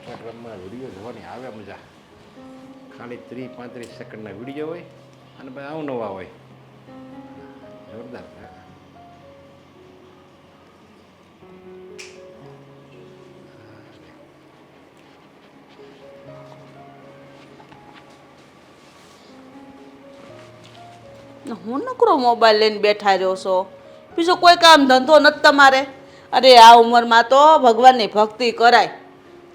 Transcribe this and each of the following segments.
ઇન્સ્ટાગ્રામમાં વિડીયો જોવાની આવે મજા. ખાલી 30-35 સેકન્ડના વિડીયો હોય અને ભાઈ અવનવા હોય. જોરદાર. હું નકરો મોબાઈલ લઈને બેઠા રહ્યો છો, બીજો કોઈ કામ ધંધો નથી તમારે? અરે આ ઉંમરમાં તો ભગવાનની ભક્તિ કરાય.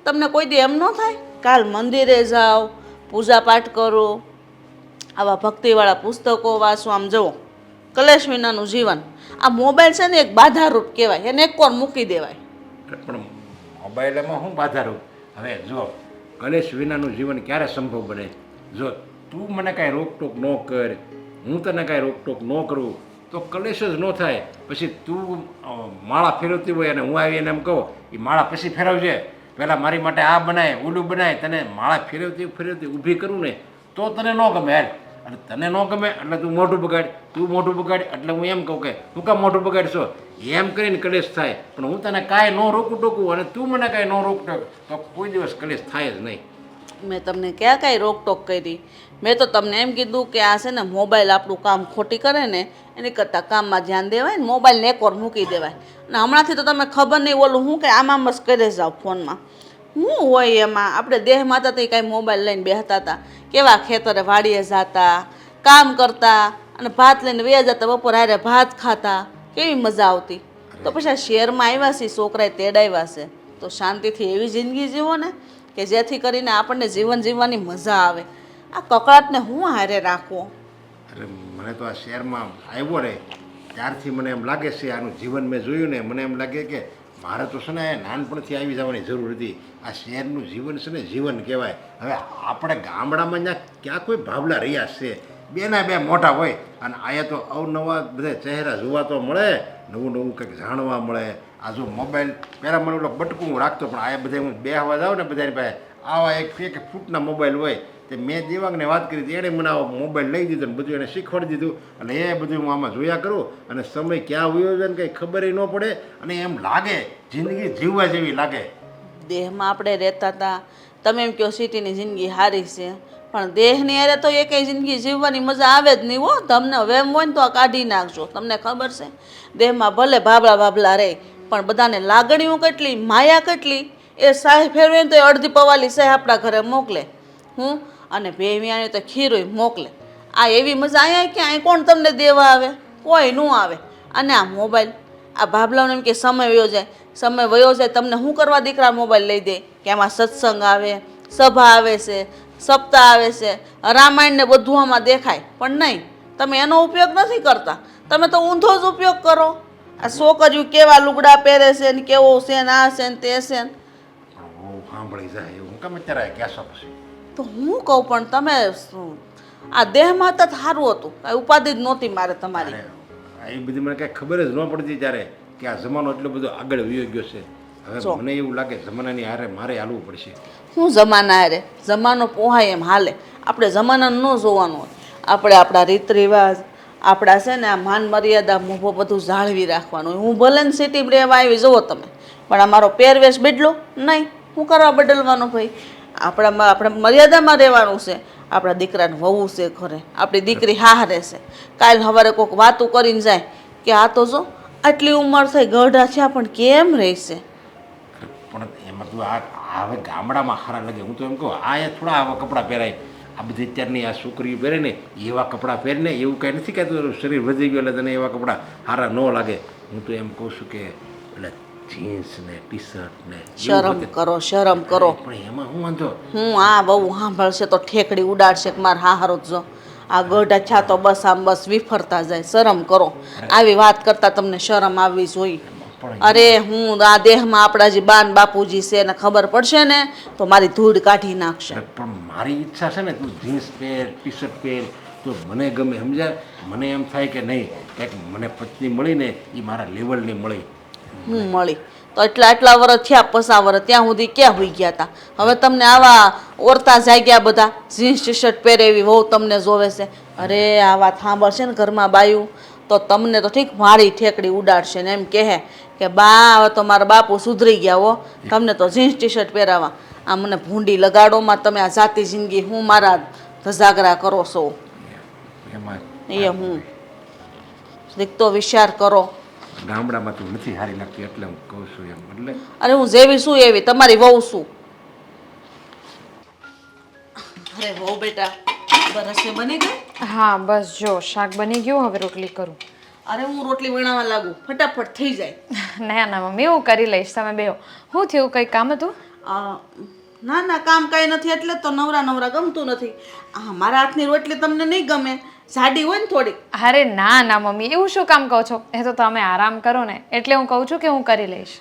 તમને કોઈ દી એમ ન થાય કાલ મંદિરે જાઓ, પૂજા પાઠ કરો, આવા ભક્તિવાળા પુસ્તકો વાંચો? આમ જુઓ, કલેશ વિનાનું જીવન. આ મોબાઈલ છે ને એક બાધારૂપ કહેવાય, એને એક કોર મૂકી દેવાય. પણ મોબાઈલમાં શું બાધારૂપ? હવે જો કલેશ વિનાનું જીવન ક્યારે સંભવ બને? જો તું મને કાંઈ રોકટોક ન કર, હું તને કાંઈ રોકટોક ન કરું તો કલેશ જ ન થાય. પછી તું માળા ફેરવતી હોય અને હું આવી એને એમ કહું એ માળા પછી ફેરવજે, પહેલાં મારી માટે આ બનાય ઓલું બનાય, તને માળા ફેરવતી ફેરવતી ઊભી કરું ને તો તને ન ગમે. હાલ, અને તને ન ગમે એટલે તું મોઢું બગાડ, તું મોઢું બગાડ એટલે હું એમ કહું કે હું કામ મોઢું બગાડશો, એમ કરીને કલેશ થાય. પણ હું તને કાંઈ ન રોકું ટોકું અને તું મને કાંઈ ન રોકટોક તો કોઈ દિવસ કલેશ થાય જ નહીં. મેં તમને ક્યાં કાંઈ રોકટોક કરી? મેં તો તમને એમ કીધું કે આ છે ને મોબાઈલ આપણું કામ ખોટી કરે ને એની કરતાં કામમાં ધ્યાન દેવાય ને મોબાઈલને એક વાર મૂકી દેવાય. અને હમણાંથી તો તમે ખબર નહીં ઓલું હું કે આમાં જ કરી જાઓ ફોનમાં. શું હોય એમાં? આપણે દેહમાં હતા તે કાંઈ મોબાઈલ લઈને બેસતા હતા, કેવા ખેતરે વાડીએ જતા, કામ કરતા અને ભાત લઈને વયા જતા, બપોર હારે ભાત ખાતા, કેવી મજા આવતી. તો પછી આ શહેરમાં આવ્યા છે, છોકરાએ તેડાવ્યા છે, તો શાંતિથી એવી જિંદગી જીવો ને કે જેથી કરીને આપણને જીવન જીવવાની મજા આવે. આ કકળાટને હું હારે રાખવો? અરે મને તો આ શહેરમાં આવ્યો ને ત્યારથી મને એમ લાગે છે, આનું જીવન મેં જોયું ને મને એમ લાગે કે મારે તો છે ને નાનપણથી આવી જવાની જરૂર હતી. આ શહેરનું જીવન છે ને જીવન કહેવાય. હવે આપણે ગામડામાં ક્યાં કોઈ ભાવલા રહ્યા છે? બેના બે મોટા હોય અને અહીંયા તો અવનવા બધા ચહેરા જોવા તો મળે, નવું નવું કંઈક જાણવા મળે. આ જો મોબાઈલ પહેલાં મને ઓલો બટકું હું રાખતો, પણ આ બધા હું બેહવા જાઉં ને બધાની પાસે આવા એક ફૂટના મોબાઈલ હોય. તે મેં દેવાંગને વાત કરી હતી, એણે મને આવો મોબાઈલ લઈ દીધો ને બધું એને શીખવાડી દીધું. અને એ બધું હું આમાં જોયા કરું અને સમય ક્યાં વયો જાય ને કંઈ ખબર ન પડે અને એમ લાગે જિંદગી જીવવા જેવી લાગે. દેહમાં આપણે રહેતા હતા, તમે એમ કહો સિટીની જિંદગી સારી છે, પણ દેહની અરે તો એ કંઈ જિંદગી જીવવાની મજા આવે જ નહીં હો. તમને વેમ હોય ને તો આ કાઢી નાખજો. તમને ખબર છે દેહમાં ભલે ભાભલા ભાભલા રહે પણ બધાને લાગણીઓ કેટલી, માયા કેટલી. એ સાહેબ ફેરવે ને તો એ અડધી પવાલી સાહેબ આપણા ઘરે મોકલે, હું અને ભેમિયાને તો ખીરોય મોકલે. આ એવી મજા અહીંયા કે અહીં કોણ તમને દેવા આવે? કોઈ ન આવે. અને આ મોબાઈલ, આ ભાભલાઓને એમ કે સમય વયો જાય, સમય વયો જાય, તમને શું કરવા દીકરા મોબાઈલ લઈ દે કે આમાં સત્સંગ આવે, સભા આવે છે, સપ્તાહ આવે છે, રામાયણ ને બધું આમાં દેખાય. પણ નહીં, તમે એનો ઉપયોગ નથી કરતા, તમે તો ઊંધો જ ઉપયોગ કરો. આ છોકરીઓ કેવા લુગડા પહેરે છે ને કેવો છે ને આ છે ને તે છે ને. બહુ સાંભળી જાય એવું કેમ અત્યારે કહેશો પછી? તો હું કહું પણ તમે આ દેહમાં તો સારું હતું, કાંઈ ઉપાધિ જ નહોતી મારે તમારી. એ બધી મને કાંઈ ખબર જ ન પડતી ત્યારે કે આ જમાનો એટલો બધો આગળ વયો ગયો છે. હવે મને એવું લાગે જમાનાની હારે મારે હાલવું પડશે. શું જમાના હારે? જમાનો પોહાય એમ હાલે. આપણે જમાનાને ન જોવાનું હોય, આપણે આપણા રીત રિવાજ, આપણા છે ને આ માન મર્યાદા મોભો બધું જાળવી રાખવાનું હોય. હું ભલે ને સિટીમાં રહેવા આવી જુઓ તમે, પણ અમારો પહેરવેશ બદલો નહીં. શું કરવા બદલવાનો ભાઈ? આપણે મર્યાદામાં રહેવાનું છે. આપણા દીકરાને વહુ છે ઘરે, આપણી દીકરી હારે છે. કાલ સવારે કોઈક વાતું કરીને જાય કે આ તો જો આટલી ઉંમર થઈ ગઢા થયા પણ કેમ રહેશે. પણ એમાં તું આ હવે ગામડામાં સારા લાગે. હું તો એમ કહું આ થોડા આવા કપડાં પહેરાય. આ બધી અત્યારની આ છોકરીઓ પહેરે ને એવા કપડાં પહેરીને એવું કાંઈ નથી કહેતું શરીર વધી ગયું એટલે તને એવા કપડાં સારા ન લાગે. હું તો એમ કહું છું કે એટલે જીન્સ ને ટી શર્ટ ને શરમ કરો, શરમ કરો. પણ એમાં હું વાંધો? હું આ બહુ સાંભળશે તો ઠેકડી ઉડાડશે કે મારે હા હારો જો આ ગઢા છા તો બસ આમ બસ વિફરતા જાય. શરમ કરો. આવી વાત કરતા તમને શરમ આવવી જોઈએ. અરે હું આ દેહમાં આપણા જે બાન બાપુજી છે એને ખબર પડશે ને તો મારી ધૂળ કાઢી નાખશે. પણ મારી ઈચ્છા છે ને તું જીન્સ પહેર, ટી શર્ટ પહેર તો મને ગમે. સમજ્યા? મને એમ થાય કે નહીં કંઈક મને પત્ની મળી ને એ મારા લેવલની મળી. હું મળી તો આટલા વર્ષ થયા, 50 વર્ષ ત્યાં સુધી ક્યાં હોઈ ગયા હતા? હવે તમને આવા ઓરતા જાગ્યા બધા જીન્સ ટી શર્ટ પહેરે એવી વહુ તમને જોવે છે. અરે આ વાત સાંભળશે ને ઘરમાં બાયું તો તમને તો ઠીક મારી ઠેકડી ઉડાડશે ને એમ કહે કે બા હવે તો મારા બાપુ સુધરી ગયા હો, તમને તો જીન્સ ટી શર્ટ પહેરાવા, આ મને ભૂંડી લગાડોમાં તમે આ જાતી જિંદગી હું મારા ધજાગરા કરો છો. એમાં એ હું દીકતો વિચાર કરો. ગામડામાં તું નથી સારી લાગતી એટલે હું કહું છું એમ. એટલે અરે હું જેવી શું એવી તમારી વહુ શું. અરે વહુ બેટા રસોઈ બની ગઈ? હા બસ જો શાક બની ગયું, હવે રોટલી કરું. અરે હું રોટલી વણાવવા લાગુ, ફટાફટ થઈ જાય. ના ના મમ્મી હું કરી લઈશ, તમે બેહો. શું થયું, કંઈ કામ હતું? ના ના કામ કાંઈ નથી એટલે જ તો નવરા નવરા ગમતું નથી. મારા હાથની રોટલી તમને નહીં ગમે, જાડી હોય ને થોડીક. અરે ના ના મમ્મી એવું શું કામ કહો છો, એ તો તમે આરામ કરો ને એટલે હું કહું છું કે હું કરી લઈશ.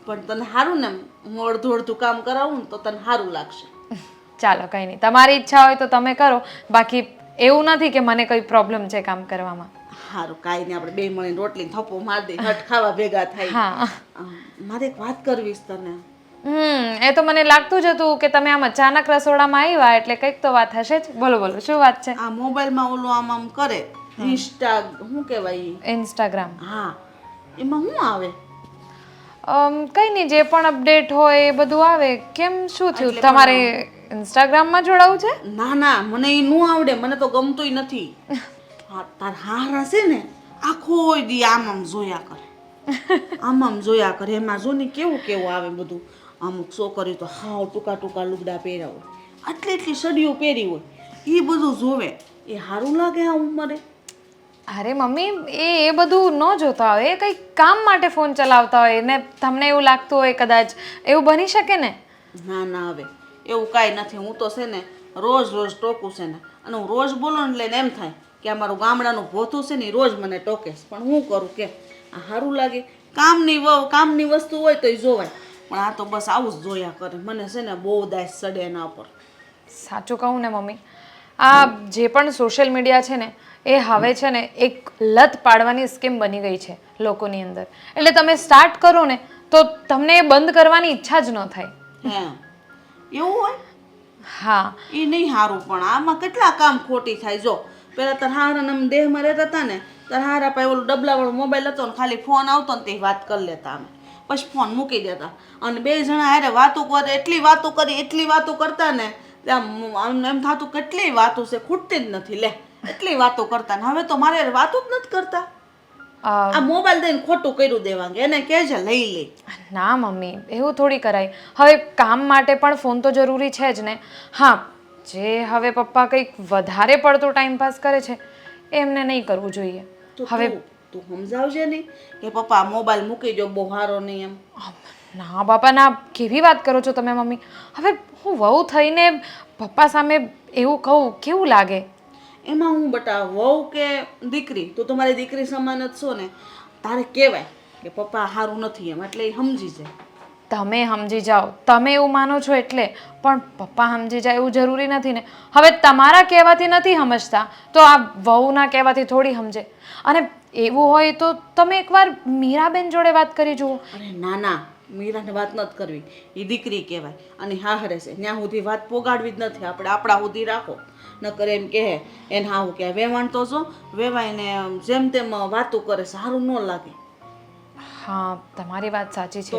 પણ તને સારું ને, હું અડધું અડધું કામ કરાવું ને તો તને સારું લાગશે. ચાલો કંઈ નહીં, તમારી ઈચ્છા હોય તો તમે કરો, બાકી એવું નથી કે મને કોઈ પ્રોબ્લેમ છે કામ કરવામાં. સારું કાંઈ નહીં, આપણે બે મળીને રોટલી થપ્પો મારી દઈ, હટ ખાવા ભેગા થાય. હા મારે એક વાત કરવી છે તને. એ તો મને લાગતું જ હતું કે તમે આમ અચાનક રસોડામાં આવ્યા એટલે કંઈક તો વાત હશે જ. બોલો બોલો શું વાત છે? આ મોબાઈલમાં ઓલું આમ આમ કરે ઇન્સ્ટા, શું કહેવાય? ઇન્સ્ટાગ્રામ. હા, એમાં શું આવે? કંઈ નહીં, જે પણ અપડેટ હોય એ બધું આવે. કેમ શું થયું, તમારે ઇન્સ્ટાગ્રામમાં જોડાવું છે? ના ના, મને એ ન આવડે, મને તો ગમતુંય નથી. હા તાર હારા છે ને આખો દી આમ આમ જોયા કરે, આમ આમ જોયા કરે. એમાં જો ને કેવું કેવું આવે બધું. અમુક છોકરી તો હાવ ટૂંકા ટૂંકા લુગડા પહેર્યા હોય, આટલી એટલી સડીઓ પહેરી હોય, એ બધું જોવે. એ સારું લાગે આ ઉંમરે? અરે મમ્મી એ બધું ન જોતા હોય, એ કંઈક કામ માટે ફોન ચલાવતા હોય ને તમને એવું લાગતું હોય કદાચ, એવું બની શકે ને. ના ના, હવે એવું કાંઈ નથી. હું તો છે ને રોજ રોજ ટોકું છે ને, અને હું રોજ બોલું ને લઈને એમ થાય કે અમારું ગામડાનું ભોથું છે ને એ રોજ મને ટોકે છે. પણ હું કરું કે આ સારું લાગે? કામની વસ્તુ હોય તો એ જોવાય, પણ આ તો બસ આવું જ જોયા કરે. મને છે ને બહુ દાસ ચડે એના ઉપર. સાચું કહું ને મમ્મી, આ જે પણ સોશિયલ મીડિયા છે ને એ હવે છે ને એક લત પાડવાની સ્કીમ બની ગઈ છે લોકોની અંદર. એટલે તમે સ્ટાર્ટ કરો ને તો તમને એ બંધ કરવાની ઈચ્છા જ ન થાય. હે એવું હોય? હા એ નહીં સારું, પણ આમાં કેટલા કામ ખોટી થાય. જો પેલા તાર હારા અમે દેહમાં રહેતા હતા ને, તાર હારા પાસે ઓલું ડબલાવાળો મોબાઈલ હતો ને, ખાલી ફોન આવતો ને તે વાત કરી લેતા અમે, પછી ફોન મૂકી દેતા અને બે જણા હારે વાતો કરે. એટલી વાતો કરતા ને આમ એમ થતું કેટલી વાતો છે, ખૂટતી જ નથી લે, એટલી વાતો કરતા ને હવે તો મારે વાતો જ નથી કરતા. આ મોબાઈલ દઈને ખોટું કર્યું દેવાંગે, એને કહેજે લઈ લે. ના મમ્મી એવું થોડી કરાય. હવે કામ માટે પણ ફોન તો જરૂરી છે જ ને. હા જે હવે પપ્પા કંઈક વધારે પડતો ટાઈમપાસ કરે છે એમને નહીં કરવું જોઈએ. તો હવે તું સમજાવજે નહીં કે પપ્પા મોબાઈલ મૂકી જો, બહુ સારો નહીં એમ. ના બાપા ના, કેવી વાત કરો છો તમે મમ્મી. હવે હું વહુ થઈને પપ્પા સામે એવું કહું કેવું લાગે? એમાં હું બટા વહુ કે દીકરી, તું તમારી દીકરી સમાન જ છો ને, તારે કહેવાય કે પપ્પા સારું નથી એમ, એટલે એ સમજી જાય. તમે સમજી જાઓ, તમે એવું માનો છો એટલે, પણ પપ્પા સમજી જાય એવું જરૂરી નથી ને. હવે તમારા કહેવાથી નથી સમજતા તો આ વહુના કહેવાથી થોડી સમજે. અને એવું હોય તો તમે એકવાર મીરાબેન જોડે વાત કરી જુઓ. અરે ના ના, મીરાને વાત નથી કરવી, એ દીકરી કહેવાય અને હાહરે છે, ત્યાં સુધી વાત પોગાડવી જ નથી. આપણે આપણા સુધી રાખો, નકર એમ કહે એને હાવું કે વેવાણ તો જો વેવાઈને જેમ તેમ વાતો કરે, સારું ન લાગે. હા તમારી વાત સાચી છે.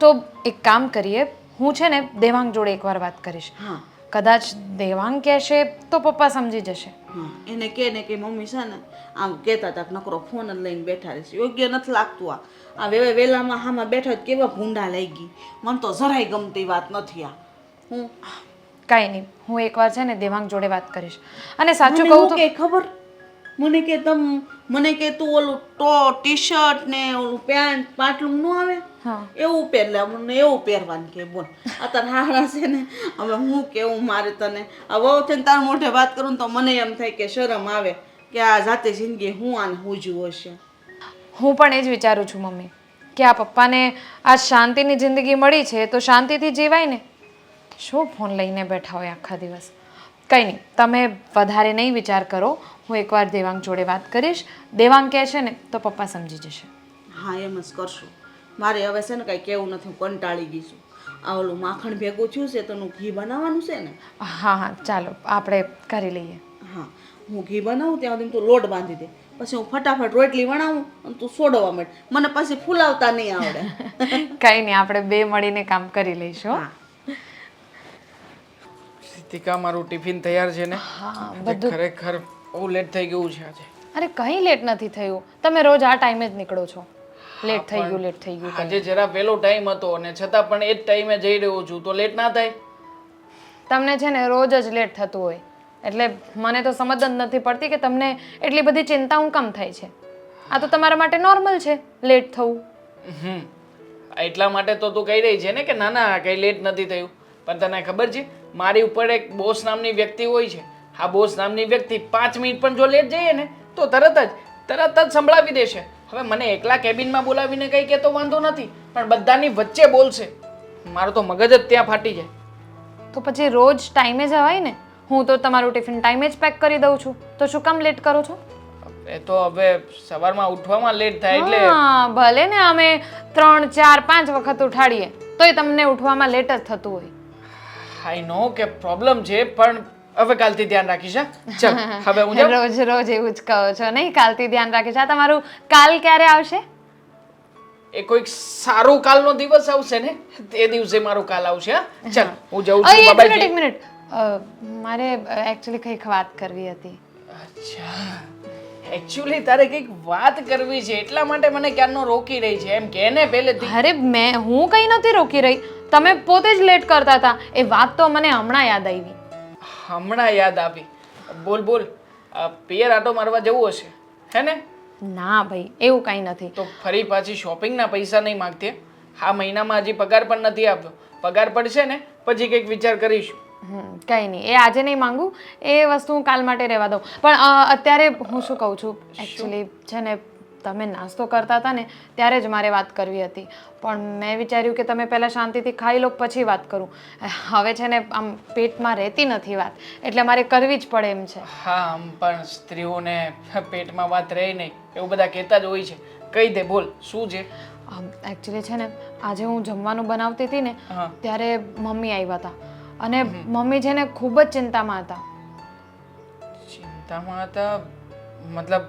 તો એક કામ કરીએ, હું છે ને દેવાંગ જોડે એકવાર વાત કરીશ. હા કદાચ દેવાંગ કહેશે તો પપ્પા સમજી જશે. હા, એને કહે ને કે મમ્મી છે ને આમ કહેતા હતા કે નકરો ફોન જ લઈને બેઠા રહેશે, યોગ્ય નથી લાગતું. આ વેલામાં હામાં બેઠા કેવા ભૂંડા લઈ ગઈ, મને તો જરાય ગમતી વાત નથી આ. હું કાંઈ નહીં, હું એકવાર છે ને દેવાંગ જોડે વાત કરીશ. અને સાચું કહું તો ખબર મને કે તું ઓલું ટી શર્ટ ને ઓલું પેન્ટ પાટલું ન આવે હા એવું પહેર લે, મને એવું પહેરવાનું કે બોલ. અત્યારે હારા છે ને, હવે હું કેવું મારે તને, હવે થઈને તારા મોઢે વાત કરું તો મને એમ થાય કે શરમ આવે કે આ જાતે જિંદગી હું આને હુજવું હશે. હું પણ એ જ વિચારું છું મમ્મી કે આ પપ્પાને આ શાંતિની જિંદગી મળી છે તો શાંતિથી જીવાય ને. શું ફોન લઈને બેઠા હોય આખા દિવસ. કંઈ નહીં, તમે વધારે નહીં વિચાર કરો. હું એકવાર દેવાંગ જોડે વાત કરીશ. દેવાંગ કહે છે ને તો પપ્પા સમજી જશે. હા એમ જ કરશું. મારે હવે છે ને કાંઈ કેવું નથી, હું કંટાળી ગઈ છું. આ ઓલું માખણ ભેગું થયું છે તો ઘી બનાવવાનું છે ને. હા હા ચાલો આપણે કરી લઈએ. હા હું ઘી બનાવું ત્યાં સુધી તું લોટ બાંધી દે, પછી હું ફટાફટ રોટલી વણાવું અને તું સોડવા માંડ. મને પાછી ફૂલાવતા નહીં આવડે. કંઈ નહીં, આપણે બે મળીને કામ કરી લઈશું હો. હા. સિતિકા, મારું ટિફિન તૈયાર છે ને? હા, આજે ખરેખર બહુ લેટ થઈ ગયું છે આજે. અરે કંઈ લેટ નથી થયું, તમે રોજ આ ટાઈમે જ નીકળો છો. લેટ થઈ ગયું, લેટ થઈ ગયું. આજે જરા વહેલો ટાઈમ હતો અને છતાં પણ એ જ ટાઈમે જઈ રહ્યો છું તો લેટ ના થાય? તમને છે ને રોજ જ લેટ થતું હોય, એટલે મને તો સમજ જ નથી પડતી કે તમને એટલી બધી ચિંતા હું કામ થાય છે. આ તો તમારા માટે નોર્મલ છે લેટ થવું. એટલા માટે તો તું કહી રહી છે ને કે ના ના કંઈ લેટ નથી થયું. પણ તને ખબર છે, મારી ઉપર એક બોસ નામની વ્યક્તિ હોય છે. આ બોસ નામની વ્યક્તિ 5 મિનિટ પણ જો લેટ જઈએ ને તો તરત જ સંભળાવી દેશે. હવે મને એકલા કેબિનમાં બોલાવીને કંઈ કહેતો વાંધો નથી, પણ બધાની વચ્ચે બોલશે. મારું તો મગજ જ ત્યાં ફાટી જાય. તો પછી રોજ ટાઈમે જવાય ને. હું તો તમારું ટિફિન ટાઈમે જ પેક કરી દઉં છું, તો શું કામ લેટ કરો છો? એ તો હવે સવારમાં ઉઠવામાં લેટ થાય એટલે હા, ભલે ને અમે 3, 4, 5 વખત ઉઠાડીએ તોય તમને ઉઠવામાં લેટ જ થતું હોય. આઈ નો કે પ્રોબ્લેમ છે, પણ હવે કાલથી ધ્યાન રાખીશ. ચાલ હવે હું જાઉં. રોજ રોજ એવું જ કહો છો નહીં? કાલથી ધ્યાન રાખીશ. આ તમારું કાલ ક્યારે આવશે? એ કોઈક સારો કાલનો દિવસ આવશે ને તે દિવસે મારું કાલ આવશે. ચાલ હું જાઉં છું. એક બાબાજી. મિનિટ. મારે એકચ્યુઅલી કંઈક વાત કરવી હતી. અચ્છા, એકચ્યુઅલી તારે કંઈક વાત કરવી છે એટલા માટે મને ક્યારનો રોકી રહી છે એમ કે ને પહેલેથી. અરે હું કંઈ નથી રોકી રહી, તમે પોતે જ લેટ કરતા હતા. એ વાત તો મને હમણાં યાદ આવી. હમણાં યાદ આવી? બોલ બોલ. પિયર આટો મારવા જવું હશે હે ને? ના ભાઈ, એવું કંઈ નથી. તો ફરી પાછી શોપિંગના પૈસા નહીં માંગતી? આ મહિનામાં હજી પગાર પણ નથી આપ્યો. પગાર પડશે ને પછી કંઈક વિચાર કરીશું. કંઈ નહીં, એ આજે નહીં માંગુ, એ વસ્તુ હું કાલ માટે રહેવા દઉં. પણ અત્યારે હું શું કહું છું, એકચ્યુઅલી છે ને તમે નાસ્તો કરતા હતા ને ત્યારે જ મારે વાત કરવી હતી, પણ મેં વિચાર્યું કે તમે પહેલાં શાંતિથી ખાઈ લો પછી વાત કરું. હવે છે ને આમ પેટમાં રહેતી નથી વાત, એટલે મારે કરવી જ પડે એમ છે. હા, આમ પણ સ્ત્રીઓને પેટમાં વાત રહે નહીં એવું બધા કહેતા જ હોય છે. કહી દે, બોલ શું છે? એકચ્યુઅલી છે ને આજે હું જમવાનું બનાવતી હતી ને હા. ત્યારે મમ્મી આવ્યા હતા અને મમ્મી છે ને ખૂબ જ ચિંતામાં હતા. ચિંતામાં હતા? મતલબ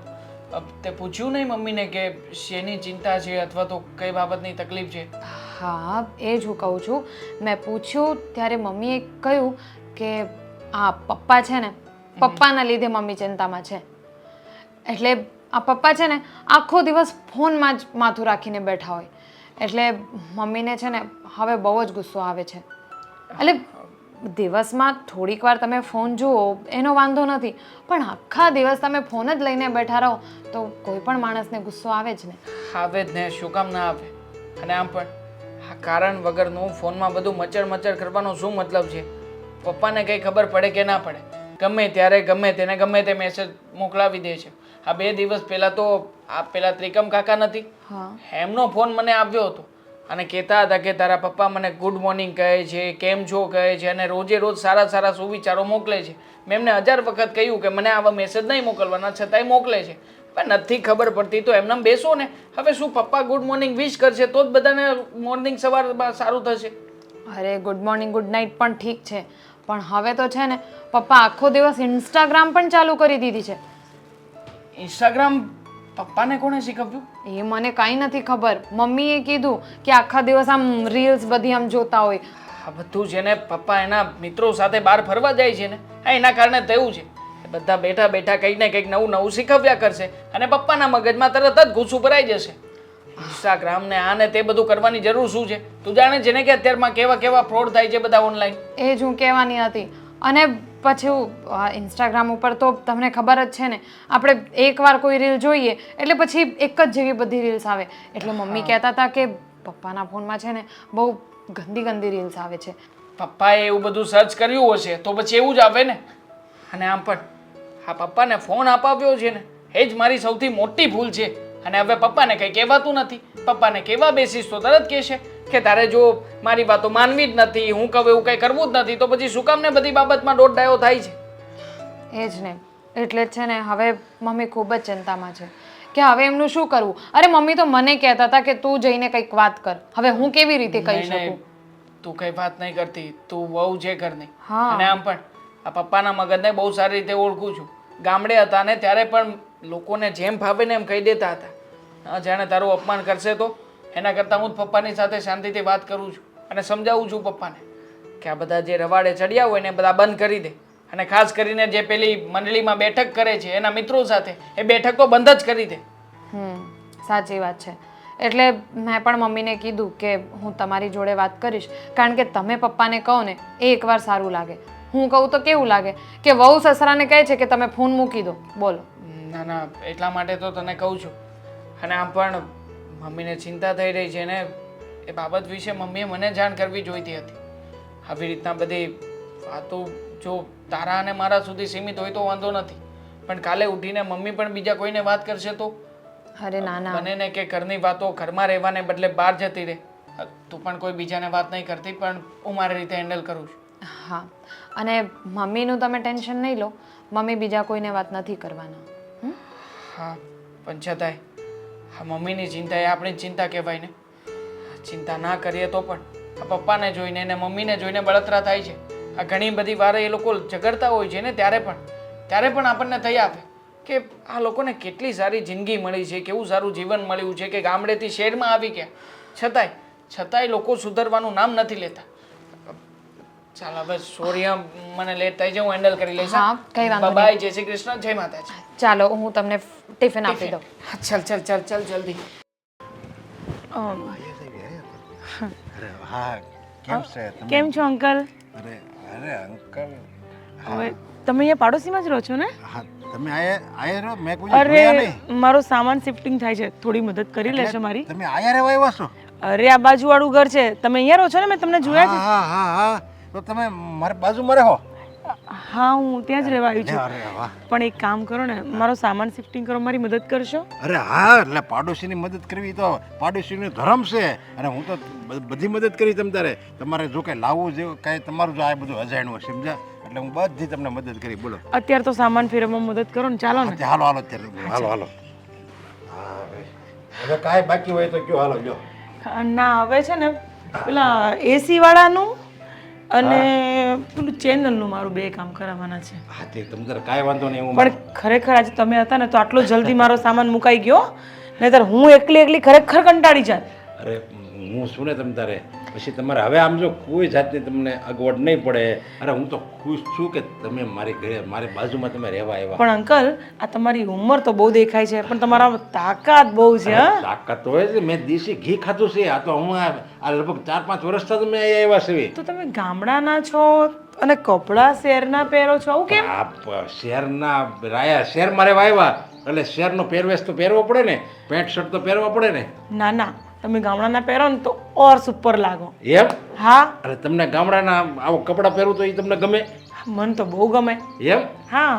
તે પૂછ્યું નહીં મમ્મીને કે શેની ચિંતા છે અથવા તો કઈ બાબતની તકલીફ છે? હા, એ જ હું કહું છું. મેં પૂછ્યું ત્યારે મમ્મીએ કહ્યું કે આ પપ્પા છે ને, પપ્પાના લીધે મમ્મી ચિંતામાં છે. એટલે આ પપ્પા છે ને આખો દિવસ ફોનમાં જ માથું રાખીને બેઠા હોય, એટલે મમ્મીને છે ને હવે બહુ જ ગુસ્સો આવે છે. એટલે દિવસમાં થોડીક વાર તમે ફોન જુઓ એનો વાંધો નથી, પણ આખા દિવસ તમે ફોન જ લઈને બેઠા રહો તો કોઈ પણ માણસને ગુસ્સો આવે જ ને. આવે જ ને, શું કામ ના આવે? અને આમ પણ આ કારણ વગરનું ફોનમાં બધું મચર મચર કરવાનો શું મતલબ છે? પપ્પાને કંઈ ખબર પડે કે ના પડે, ગમે ત્યારે ગમે તેને ગમે તે મેસેજ મોકલાવી દે છે. આ 2 દિવસ પહેલાં તો આ પેલા ત્રિકમ કાકા નથી, હા, એમનો ફોન મને આવ્યો હતો અને કહેતા હતા કે તારા પપ્પા મને ગુડ મોર્નિંગ કહે છે, કેમ છો કહે છે અને રોજે રોજ સારા સારા સુવિચારો મોકલે છે. મેં એમને 1000 વખત કહ્યું કે મને આવા મેસેજ નહીં મોકલવાના, છતાંય મોકલે છે. પણ નથી ખબર પડતી તો એમને બેસો ને. હવે શું પપ્પા ગુડ મોર્નિંગ વિશ કરશે તો જ બધાને મોર્નિંગ સવારમાં સારું થશે? અરે ગુડ મોર્નિંગ ગુડ નાઇટ પણ ઠીક છે, પણ હવે તો છે ને પપ્પા આખો દિવસ ઇન્સ્ટાગ્રામ પણ ચાલુ કરી દીધી છે. ઇન્સ્ટાગ્રામ પપ્પાને કોણે શીખવ્યું? એ મને કાંઈ નથી ખબર. મમ્મીએ કીધું કે આખા દિવસ આમ રીલ્સ બધી આમ જોતા હોય. આ બધું છે ને પપ્પા એના મિત્રો સાથે બહાર ફરવા જાય છે ને, એના કારણે થયું છે. બધા બેઠા બેઠા કંઈક ને કંઈક નવું નવું શીખવ્યા કરશે અને પપ્પાના મગજમાં તરત જ ઘૂસું ભરાઈ જશે. ઇન્સ્ટાગ્રામ ને આ ને તે બધું કરવાની જરૂર શું છે? તું જાણે છે ને કે અત્યારમાં કેવા કેવા ફ્રોડ થાય છે બધા ઓનલાઈન. એ જ હું કહેવાની હતી. અને પછી ઇન્સ્ટાગ્રામ ઉપર તો તમને ખબર જ છે ને, આપણે એકવાર કોઈ રીલ જોઈએ એટલે પછી એક જ જેવી બધી રીલ્સ આવે. એટલે મમ્મી કહેતા હતા કે પપ્પાના ફોનમાં છે ને બહુ ગંદી ગંદી રીલ્સ આવે છે. પપ્પાએ એવું બધું સર્ચ કર્યું હશે તો પછી એવું જ આવે ને. અને આમ પણ આ પપ્પાને ફોન અપાવ્યો છે ને એ જ મારી સૌથી મોટી ભૂલ છે. અને હવે પપ્પાને કંઈ કહેવાતું નથી. પપ્પાને કહેવા બેસીશ તો તરત કહેશે કે તારે જો મારી વાતો માનવી જ નથી, હું કહું એવું કંઈ કરવું જ નથી, તો પછી શું કામ ને બધી બાબતમાં દોઢ ડાયો થાય છે? એ જ ને, એટલે જ છે ને હવે મમ્મી ખૂબ જ ચિંતામાં છે કે હવે એમનું શું કરવું. અરે મમ્મી તો મને કહેતા હતા કે તું જઈને કંઈક વાત કર. હવે હું કેવી રીતે કહી નહીં, નહીં, શકું? તું કઈ વાત નહીં કરતી, તું વહુ છે ઘરની. હા. અને આમ પણ આ પપ્પાના મગજને બહુ સારી રીતે ઓળખું છું. ગામડે હતા ને ત્યારે પણ લોકોને જેમ ફાવે ને એમ કહી દેતા હતા. હા, જાણે તારું અપમાન કરશે તો એના કરતાં હું જ પપ્પાની સાથે શાંતિથી વાત કરું છું અને સમજાવું છું પપ્પાને કે આ બધા જે રવાડે ચડ્યા હોય ને એ બધા બંધ કરી દે. અને ખાસ કરીને જે પેલી મંડળીમાં બેઠક કરે છે એના મિત્રો સાથે એ બેઠક તો બંધ જ કરી દે. સાચી વાત છે. એટલે મેં પણ મમ્મીને કીધું કે હું તમારી જોડે વાત કરીશ, કારણ કે તમે પપ્પાને કહો ને એ એકવાર સારું લાગે. હું કહું તો કેવું લાગે કે વહુ સસરાને કહે છે કે તમે ફોન મૂકી દો. બોલો. ના ના, એટલા માટે તો તને કહું છું. અને આમ પણ મમ્મીને ચિંતા થઈ રહી છે ને એ બાબત વિશે મમ્મીએ મને જાણ કરવી જોઈતી હતી. આવી રીતના બધી વાતો જો તારા અને મારા સુધી સીમિત હોય તો વાંધો નથી, પણ કાલે ઉઠીને મમ્મી પણ બીજા કોઈને વાત કરશે તો? અરે ના ના, બને ને કે ઘરની વાતો ઘરમાં રહેવાને બદલે બહાર જતી રહે. તું પણ કોઈ બીજાને વાત નહીં કરતી, પણ હું મારી રીતે હેન્ડલ કરું છું. હા, અને મમ્મીનું તમે ટેન્શન નહીં લો, મમ્મી બીજા કોઈને વાત નથી કરવાના. હા, પણ છતાંય હા, મમ્મીની ચિંતા એ આપણી જ ચિંતા કહેવાય ને. ચિંતા ના કરીએ તો પણ આ પપ્પાને જોઈને અને મમ્મીને જોઈને બળતરા થાય છે. આ ઘણી બધી વાર એ લોકો ઝઘડતા હોય છે ને ત્યારે પણ આપણને થઈ આવે કે આ લોકોને કેટલી સારી જિંદગી મળી છે, કેવું સારું જીવન મળ્યું છે કે ગામડેથી શહેરમાં આવી ગયા, છતાંય લોકો સુધરવાનું નામ નથી લેતા. ચાલ હવે સોરી, મને લેટ થઈ જાય, હું હેન્ડલ કરી લઈશ. હા, કઈ વાંધો નહીં. બાય, જય શ્રી કૃષ્ણ, જય માતાજી. ચાલો હું તમને ટિફિન આપી દઉં. ચાલ જલ્દી. અરે હા, કેમ છે તમે? કેમ છો અંકલ? અરે અરે અંકલ, હવે તમે અહીંયા પાડોશીમાં જ રહો છો ને? હા તમે આયા રહો, મેં કોઈ અરે જોયા નહીં. મારો સામાન શિફ્ટિંગ થાય છે, થોડી મદદ કરી લેશો મારી? તમે આયા રહેવા આવ્યા છો? અરે આ બાજુવાળું ઘર છે, તમે અહીંયા રહો છો ને? મેં તમને જોયા છે. હા હા હા, તો તમે મારી બાજુમાં રહો? હા, હું ત્યાં જ રહેવા આવી છું. અરે વાહ. પણ એક કામ કરો ને, મારો સામાન શિફ્ટિંગ કરો, મારી મદદ કરશો? અરે હા, એટલે પાડોશીની મદદ કરવી તો પાડોશીનો ધર્મ છે, અને હું તો બધી મદદ કરી તમ તારે. તમારે જો કંઈ લાવવું જેવું કાંઈ તમારું જો આ બધું અજાણ્યું હશે, સમજ્યા? એટલે હું બધી તમને મદદ કરી. બોલો. અત્યારે તો સામાન ફેરવવામાં મદદ કરો ને, ચાલો ને. હાલો હાલો અત્યારે હાલો. હા હવે કાંઈ બાકી હોય તો કયો, હાલો લ્યો. ના, હવે છે ને પેલા એસી વાળાનું અને પેલું ચેનલનું મારું બે કામ કરાવવાના છે. હા તે તમ તારે કાંઈ વાંધો નહીં. હું પણ ખરેખર આજે તમે હતા ને તો આટલો જલ્દી મારો સામાન મુકાઈ ગયો, નહીતર હું એકલી ખરેખર કંટાળી જાત. અરે હું શું ને તમ તારે પછી તમારે હવે આમ જો કોઈ જાતની તમને અગવડ નહીં પડે. અરે હું તો ખુશ છું કે તમે મારી ઘરે મારી બાજુમાં તમે રહેવા આવ્યા. પણ અંકલ, આ તમારી ઉંમર તો બહુ દેખાય છે, પણ તમારા તાકાત બહુ છે. હા, તાકાત હોય છે. મેં દેશી ઘી ખાધું છે. આ તો હું આ લગભગ 4-5 વર્ષથી તમે અહીંયા આવ્યા છે. તો તમે ગામડાના છો અને કપડાં શહેરના પહેરો છો, આવું કેમ? આ શહેરના રાયા શહેરમાં રહેવા આવ્યા એટલે શહેરનો પહેરવેશ તો પહેરવો પડે ને, પેન્ટ શર્ટ તો પહેરવા પડે ને. ના ના, તમે ગામડાના પહેરો ને તો ઓર સુપર લાગો. એમ? હા. અરે તમને ગામડાના આવો કપડાં પહેરવું તો એ તમને ગમે? મને તો બહુ ગમે. એમ? હા,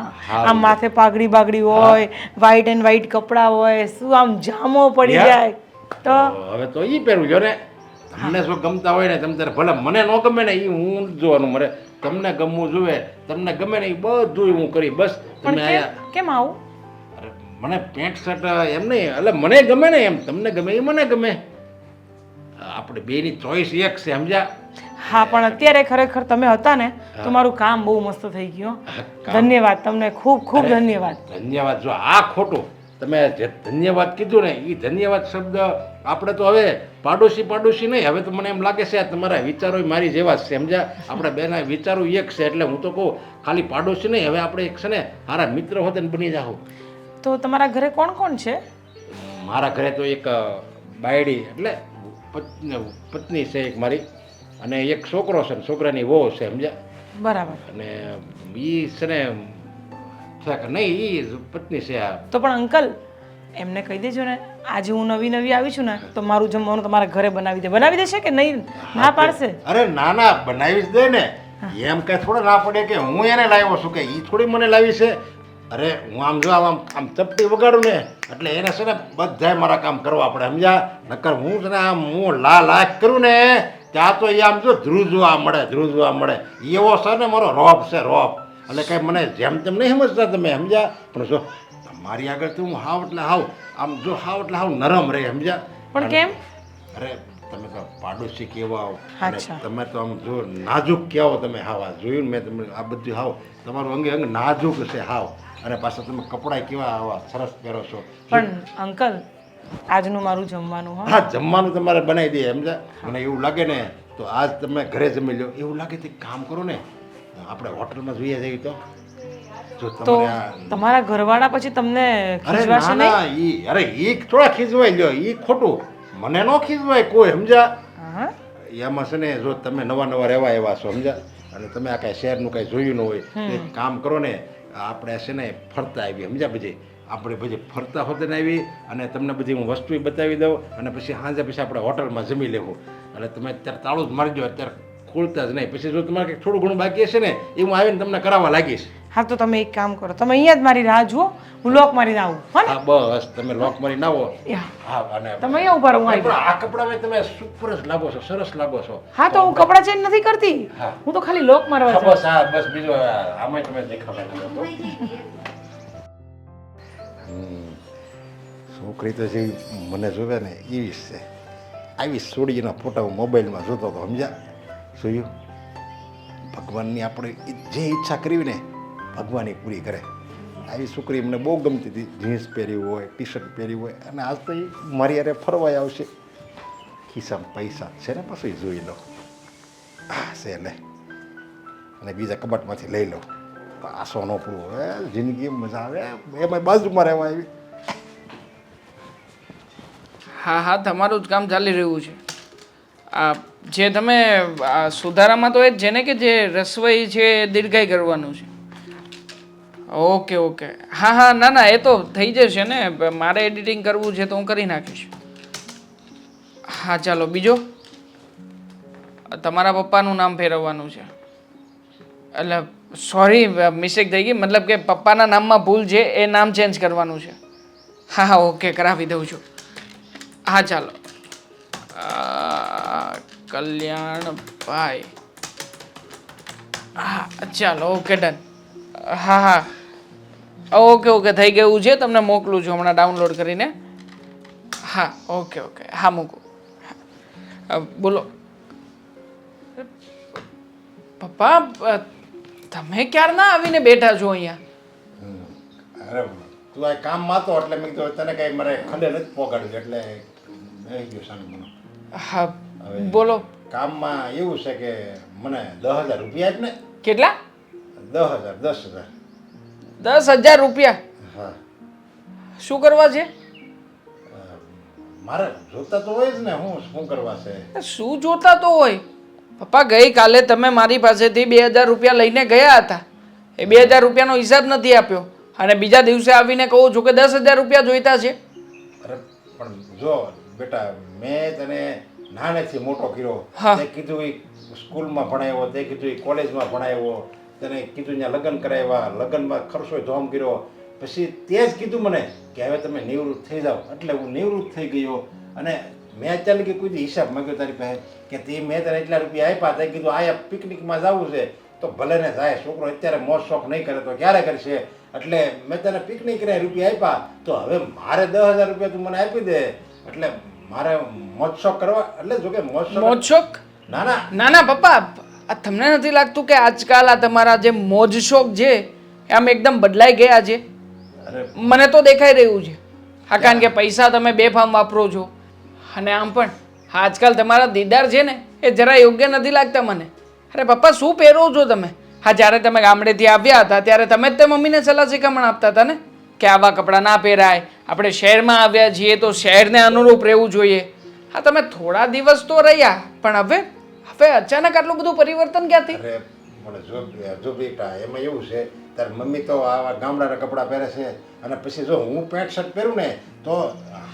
આમ માથે પાઘડી બાગડી હોય, વ્હાઈટ એન્ડ વ્હાઈટ કપડાં હોય, શું આમ જામો પડી જાય તો હવે તો એ પહેરવું જો ને. તમને શું ગમતા હોય ને તમે તારે ભલે મને ન ગમે ને એ હું જોવાનું. મારે તમને ગમવું જોઈએ, તમને ગમે ને એ બધું હું કરી. બસ તમે પણ આયા. કેમ આવું? અરે મને પેન્ટ શર્ટ એમ નહીં, એટલે મને ગમે ને એમ તમને ગમે એ મને ગમે. આપણે બેની ચોઈસ એક છે, સમજ્યા? હા, પણ અત્યારે ખરેખર તમે હતા ને તો મારું કામ બહુ મસ્ત થઈ ગયું. ધન્યવાદ તમને, ખૂબ ખૂબ ધન્યવાદ. ધન્યવાદ. જો આ ખોટું તમે જે ધન્યવાદ કીધું ને એ ધન્યવાદ શબ્દ આપણે તો હવે પાડોશી નહીં. હવે તો મને એમ લાગે છે આ તમારા વિચારો મારી જેવા જ છે, સમજ્યા? આપણે બેના વિચારો એક છે, એટલે હું તો કહું ખાલી પાડોશી નહીં, હવે આપણે એક છે ને સારા મિત્ર હોતે ને બની જાઓ. તો તમારા ઘરે કોણ કોણ છે? મારા ઘરે તો એક બાયડી એટલે પત્ની છે એક મારી, અને એક છોકરો છે, છોકરાની વહુ છે, સમજ્યા? બરાબર. અને એ છે ને છે કે નહીં એ પત્ની છે. આ તો પણ અંકલ, એમને કહી દેજો ને આજે હું નવી આવી છું ને તો મારું જમવાનું તમારા ઘરે બનાવી દેશે કે નહીં? ના પાડશે? અરે ના ના, બનાવી જ દે ને. એમ કઈ થોડો ના પડે કે હું એને લાવ્યો છું કે એ થોડી મને લાવી છે. અરે હું આમ જો આમ ચપટી વગાડું ને એટલે એને છે ને બધાય મારા કામ કરવા પડે, સમજ્યા? નકર હું છે ને આમ હું લાખ કરું ને ત્યાં તો એ આમ જો ધ્રુવ જોવા મળે. એવો છે ને મારો રોપ છે, રોપ. એટલે કઈ મને જેમ તેમ નહીં સમજતા તમે, સમજ્યા? પણ જો મારી આગળ તો હું હાવ એટલે હાવ આમ જો હાવ એટલે હાવ નરમ રહે, સમજ્યા? પણ કેમ? અરે તમે તો પાડોશી કેવા આવો અને અચ્છા. તમે તો આમ જો નાજુક કેવો તમે હાવ આ જોયું ને મેં તમે આ બધું હાવ તમારું અંગે અંગ નાજુક છે હાવ અને પાછા તમે કપડાં કેવા આવા સરસ પહેરો છો પણ અંકલ આજનું મારું જમવાનું હા હા જમવાનું તમારે બનાવી દે સમજા મને એવું લાગે ને તો આજ તમે ઘરે જમી લો એવું લાગે તો એક કામ કરો ને આપણે હોટલમાં જોઈએ જઈએ તો જો તો તમારે આ તમારા ઘરવાળા પછી તમને અરે ખીજવાશે ના નહીં? ના ઈ અરે ઈ થોડા ખીજવાય લ્યો ઈ ખોટું મને ન ખીજવાય કોઈ સમજા હા એમાં છે ને જો તમે નવા નવા રહેવા એવા છો સમજા અને તમે આ કાંઈ શહેરનું કાંઈ જોયું ન હોય તો એક કામ કરો ને આપણે છે ને ફરતા આવી સમજા બધી આપણે બધી ફરતા હોતે ને આવી અને તમને બધી હું વસ્તુ બતાવી દઉં અને પછી સાંજે પછી આપણે હોટલમાં જમી લેવું એટલે તમે અત્યારે તાળું જ મારી દો અત્યારે ખોલતા જ નહીં પછી જો તમારે કંઈક થોડું ઘણું બાકી હશે ને એ હું આવીને તમને કરાવવા લાગીશ હા તો તમે એક કામ કરો તમે અહીંયા જ મારી રાહ જુઓ હું લોક મારીને આવું હો ને હા બસ તમે લોક મારી ના આવો યા. હા અને તમે અહીંયા ઉભા રહો હું આવી પણ આ કપડામાં તમે સુપર જ લાગો છો સરસ લાગો છો હા તો હું કપડાં ચેન્જ નથી કરતી હા. હું તો ખાલી લોક મારવા હા, જાઉં બસ હા બસ બીજો આમાં તમે દેખાવા લાગો છોકરી તો જેવી મને જોવે ને એવી જ છે આવી સોડીના ફોટા હું મોબાઈલમાં જોતો હતો સમજ્યા જોયું ભગવાનની આપણે જે ઈચ્છા કરવી ને ભગવાન એ પૂરી કરે આવી છોકરી મને બહુ ગમતી હતી જીન્સ પહેર્યું હોય ટી શર્ટ પહેર્યું હોય અને આજ તો એ મારી યારે ફરવાય આવશે ખિસ્સામાં પૈસા છે ને પાછું એ જોઈ લો હા છે લે અને બીજા કબાટમાંથી લઈ લો પાસો ન પૂરો હવે જિંદગી મજા આવે એમાં બાજુમાં રહેવા આવી હા હા તમારું જ કામ ચાલી રહ્યું છે આ જે તમે આ સુધારામાં તો એ જ છે ને કે જે રસોઈ છે એ દીર્ઘાઈ કરવાનું છે ઓકે ઓકે હા હા ના ના એ તો થઈ જશે ને મારે એડિટિંગ કરવું છે તો હું કરી નાખીશ હા ચાલો બીજો તમારા પપ્પાનું નામ ફેરવવાનું છે એટલે સોરી મિસ્ટેક થઈ ગઈ મતલબ કે પપ્પાના નામમાં ભૂલ છે એ નામ ચેન્જ કરવાનું છે હા હા ઓકે કરાવી દઉં છું હા ચાલો કલ્યાણભાઈ હા ચાલો ઓકે ડન હા હા ઓકે ઓકે થઈ ગયું છે તમને મોકલું છું હમણાં ડાઉનલોડ કરીને હા ઓકે ઓકે હા મૂકું બોલો પપ્પા તમે ક્યારના આવીને બેઠા છો અહીંયા અરે તું આ કામમાં હતો એટલે મેં કીધું તને કઈ મારે ખંડે નથી પોગાડ્યું એટલે રહી ગયું સાનું મને હા બોલો કામમાં એવું છે કે મને 10,000 રૂપિયા જ ને કેટલા 10,000 10,000 રૂપિયા હા શું કરવા છે મારે જોતા તો હોય જ ને હું શું કરવા છે શું જોતા તો હોય પપ્પા ગઈકાલે તમે મારી પાસેથી 2,000 રૂપિયા લઈને ગયા હતા એ 2,000 રૂપિયાનો હિસાબ નથી આપ્યો અને બીજા દિવસે આવીને કહું છું કે 10,000 રૂપિયા જોઈતા છે અરે પણ જો બેટા મેં તને નાનેથી મોટો કર્યો હા. તે કીધું એ સ્કૂલમાં ભણાવ્યો તે કીધું એ કોલેજમાં ભણાવ્યો તને કીધું ત્યાં લગ્ન કરાવ્યા લગ્નમાં ખર્ચો ધોમ કર્યો પછી તે જ કીધું મને કે હવે તમે નિવૃત્ત થઈ જાઓ એટલે હું નિવૃત્ત થઈ ગયો અને મેં અત્યારે કે કોઈ દી હિસાબ માંગ્યો તારી પાસે કે તે મેં તને એટલા રૂપિયા આપ્યા તે કીધું આયા પિકનિકમાં જવું છે તો ભલે ને જાય છોકરો અત્યારે મોજ શોખ નહીં કરે તો ક્યારે કરશે એટલે મેં તને પિકનિક કરે રૂપિયા આપ્યા તો હવે મારે 10,000 રૂપિયા તું મને આપી દે એટલે મારે મોજ શોખ કરવા એટલે જો કે મોજ શોખ ના ના ના ના પપ્પા આ તમને નથી લાગતું કે આજકાલ આ તમારા જે મોજ શોખ છે એ આમ એકદમ બદલાઈ ગયા છે અરે મને તો દેખાઈ રહ્યું છે હા કારણ કે પૈસા તમે બેફામ વાપરો છો અને આમ પણ આજકાલ તમારા દીદાર છે ને એ જરા યોગ્ય નથી લાગતા મને અરે પપ્પા શું પહેરો છો તમે હા જ્યારે તમે ગામડેથી આવ્યા હતા ત્યારે તમે જ તે મમ્મીને સલાહ શિખામણ આપતા હતા ને કે આવા કપડાં ના પહેરાય આપણે શહેરમાં આવ્યા છીએ તો શહેરને અનુરૂપ રહેવું જોઈએ હા તમે થોડા દિવસ તો રહ્યા પણ હવે અચાનક આટલું બધું પરિવર્તન ક્યાંથી અરે મને જો બેટા એમાં એવું છે તાર મમ્મી તો આવા ગામડાના કપડાં પહેરે છે અને પછી જો હું પેન્ટ શર્ટ પહેરું ને તો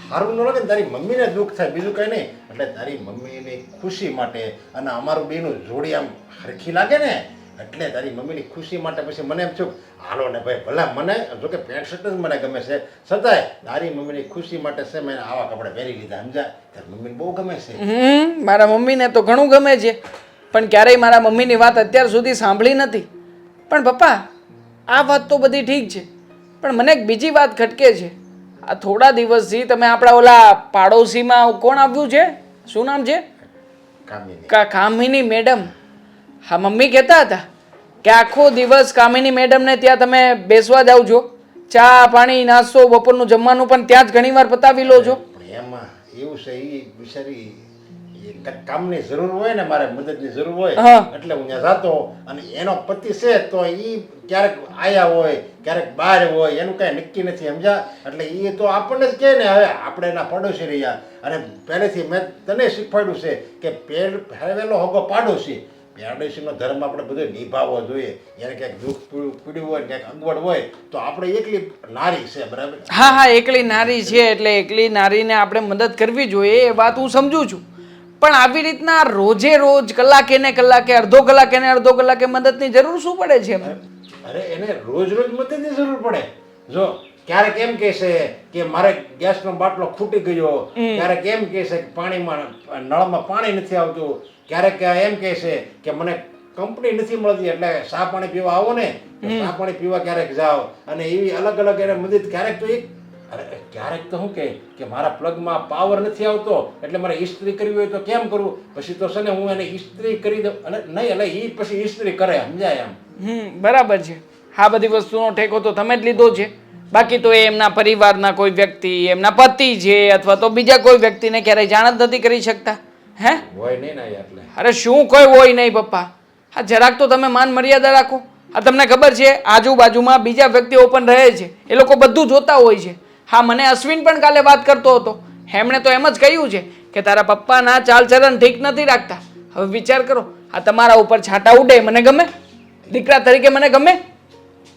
સારું ન લાગે ને તારી મમ્મીને દુઃખ થાય બીજું કંઈ નહીં એટલે તારી મમ્મીની ખુશી માટે અને અમારું બેનું જોડી આમ હરખી લાગે ને એટલે તારી મમ્મીની ખુશી માટે પછી મને એમ થયું હાલો ને ભાઈ ભલા મને જો કે પેન્ટ શર્ટ જ મને ગમે છે છતાંય તારી મમ્મીની ખુશી માટે છે મેં આવા કપડાં પહેરી લીધા સમજા તારી મમ્મીને બહુ ગમે છે મારા મમ્મીને તો ઘણું ગમે છે પણ ક્યારેય મારા મમ્મીની વાત અત્યાર સુધી સાંભળી નથી પણ પપ્પા આ વાત તો બધી ઠીક છે પણ મને એક બીજી વાત ખટકે છે આ થોડા દિવસથી તમે આપણા ઓલા પાડોશીમાં કોણ આવ્યું છે શું નામ છે કામિની. કામિની મેડમ? હા, મમ્મી કહેતા હતા કે આખો દિવસ કામિની મેડમને ત્યાં તમે બેસવા જાઓ છો, ચા પાણી નાસ્તો બપોરનું જમવાનું પણ ત્યાં જ ઘણીવાર પતાવી લો છો. પણ એમાં એવું છે એ બિચારી એ કંઈક કામની જરૂર હોય ને, મારે મદદની જરૂર હોય હા. એટલે હું ત્યાં જાતો. અને એનો પતિ છે તો એ ક્યારેક આયા હોય ક્યારેક બહાર હોય, એનું કાંઈ નક્કી નથી, સમજ્યા? એટલે એ તો આપણને જ કહે ને, હવે આપણે એના પડોશી રહ્યા. અને પહેલેથી મેં તને શીખવાડ્યું છે કે પહેરેલો હોગો પાડોશી. પાડોશીનો ધર્મ આપણે બધો નિભાવવો જોઈએ. એને ક્યાંક દુઃખ પીડ્યું હોય ક્યાંક અગવડ હોય તો આપણે એકલી નારી છે, બરાબર? હા હા, એકલી નારી છે એટલે એકલી નારીને આપણે મદદ કરવી જોઈએ, એ વાત હું સમજુ છું. પણ આવી રીતના રોજે રોજ કલાકે ને કલાકે, અડધો કલાકે ને અડધો કલાકે મદદની જરૂર શું પડે છે એમને? અરે એને રોજ રોજ મદદની જરૂર પડે. જો ક્યારેક એમ કહેશે કે મારે ગેસનો બાટલો ખૂટી ગયો, ક્યારેક એમ કહેશે કે પાણીમાં નળમાં પાણી નથી આવતું, ક્યારેક એમ કહેશે કે મને કંપની નથી મળતી એટલે ચા પાણી પીવા આવો ને, તો ચા પાણી પીવા ક્યારેક જાઓ. અને એવી અલગ અલગ એને મદદ. ક્યારેક તો એક ક્યારેક તો શું કહે કે મારા પ્લગમાં પાવર નથી આવતો એટલે મારે ઇસ્ત્રી કરવી હોય તો કેમ કરવું? પછી તો છે ને હું એને ઇસ્ત્રી કરી દઉં. અને નહીં એટલે એ પછી ઇસ્ત્રી કરે, સમજાય એમ? બરાબર છે. આ બધી વસ્તુનો ઠેકો તો તમે જ લીધો છે, બાકી તો એ એમના પરિવારના કોઈ વ્યક્તિ, એમના પતિ છે અથવા તો બીજા કોઈ વ્યક્તિને ક્યારેય જાણ જ નથી કરી શકતા. હે? હોય નહીં ને એટલે. અરે શું કોઈ હોય નહીં પપ્પા. હા, જરાક તો તમે માન મર્યાદા રાખો. આ તમને ખબર છે આજુબાજુમાં બીજા વ્યક્તિઓ પણ રહે છે, એ લોકો બધું જોતા હોય છે. હા, મને અશ્વિન પણ કાલે વાત કરતો હતો, એમણે તો એમ જ કહ્યું છે કે તારા પપ્પાના ચાલચલન ઠીક નથી રાખતા. હવે વિચાર કરો, આ તમારા ઉપર છાંટા ઉડે મને ગમે? દીકરા તરીકે મને ગમે?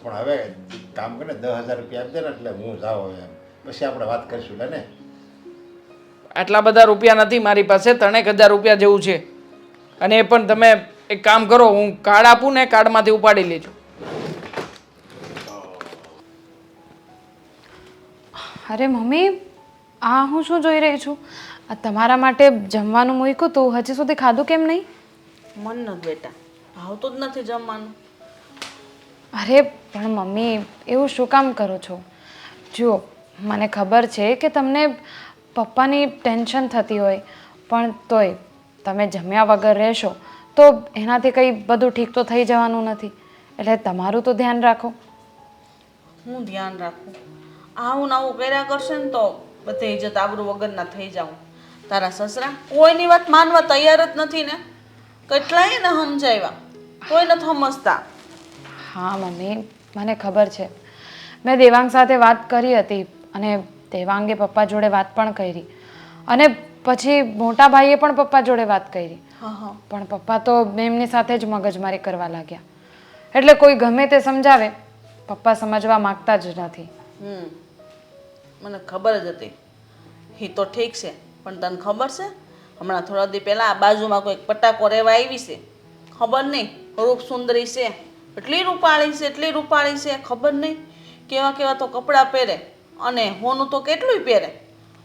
પણ હવે કામ કરે 10,000 રૂપિયા આપી દે ને એટલે હું જાઉં એમ, પછી આપણે વાત કરીશું ને. આટલા બધા રૂપિયા નથી મારી પાસે, 3,000 રૂપિયા જેવું છે. અને એ પણ તમે એક કામ કરો, હું કાર્ડ આપું ને, કાર્ડમાંથી ઉપાડી લેજો. અરે મમ્મી, આ હું શું જોઈ રહી છું? આ તમારા માટે જમવાનું મૂક્યું તું, હજી સુધી ખાધું કેમ નહીં? મન નથી બેટા, ભાવતું જ નથી જમવાનું. અરે પણ મમ્મી, એવું શું કામ કરો છો? જુઓ, મને ખબર છે કે તમને પપ્પાની ટેન્શન થતી હોય, પણ તોય તમે જમ્યા વગર રહેશો તો એનાથી કંઈ બધું ઠીક તો થઈ જવાનું નથી. એટલે તમારું તો ધ્યાન રાખો. હું ધ્યાન રાખું? આવું ને આવું કર્યા કરશે ને તો બધે ઇજ્જત આબરૂ વગરના થઈ જાઉં. તારા સસરા કોઈની વાત માનવા તૈયાર જ નથી ને. કેટલાય ને સમજાવ્યા કોઈ નથી સમજતા. હા મમ્મી, મને ખબર છે. મેં દેવાંગ સાથે વાત કરી હતી અને દેવાંગે પપ્પા જોડે વાત પણ કરી અને પછી મોટા ભાઈએ પણ પપ્પા જોડે વાત કરી. પણ પપ્પા તો એમની સાથે જ મગજમારી કરવા લાગ્યા. એટલે કોઈ ગમે તે સમજાવે, પપ્પા સમજવા માંગતા જ નથી. મને ખબર જ હતી. એ તો ઠીક છે, પણ તને ખબર છે હમણાં થોડા દી પહેલાં આ બાજુમાં કોઈ પટાકો રહેવા આવી છે. ખબર નહીં, રૂપ સુંદરી છે, એટલી રૂપાળી છે ખબર નહીં કેવા કેવા તો કપડાં પહેરે અને હોનું તો કેટલું પહેરે.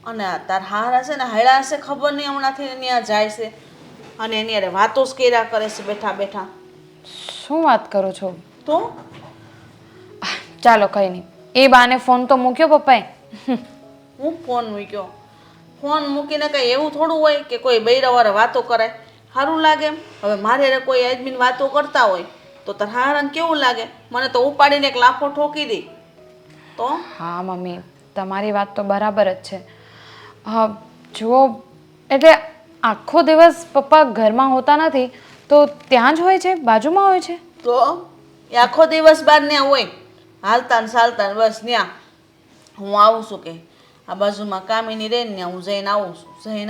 અને આ તાર હારા છે ને હૈડા છે, ખબર નહીં હમણાંથી ત્યાં જાય છે અને એની અરે વાતો જ કર્યા કરે છે બેઠા બેઠા. શું વાત કરો છો? તો ચાલો કંઈ નહીં, એ બાને ફોન તો મૂક્યો પપ્પાએ? હું ફોન મૂક્યો? ફોન મૂકીને કંઈ એવું થોડું હોય કે કોઈ બૈરાવાળા વાતો કરાય? સારું લાગે એમ? હવે મારે કોઈ આદમીને વાતો કરતા હોય તો તાર હારાને કેવું લાગે? મને તો ઉપાડીને એક લાફો ઠોકી દે તો. હા મમ્મી, તમારી વાત તો બરાબર જ છે. જુઓ, એટલે આખો દિવસ પપ્પા ઘરમાં હોતા નથી તો ત્યાં જ હોય છે, બાજુમાં હોય છે? તો એ આખો દિવસ બાર ત્યાં હોય, હાલતા ને ચાલતા ને બસ ત્યાં. હું આવું છું કે આ બાજુમાં કામિની રહે ને ત્યાં હું જઈને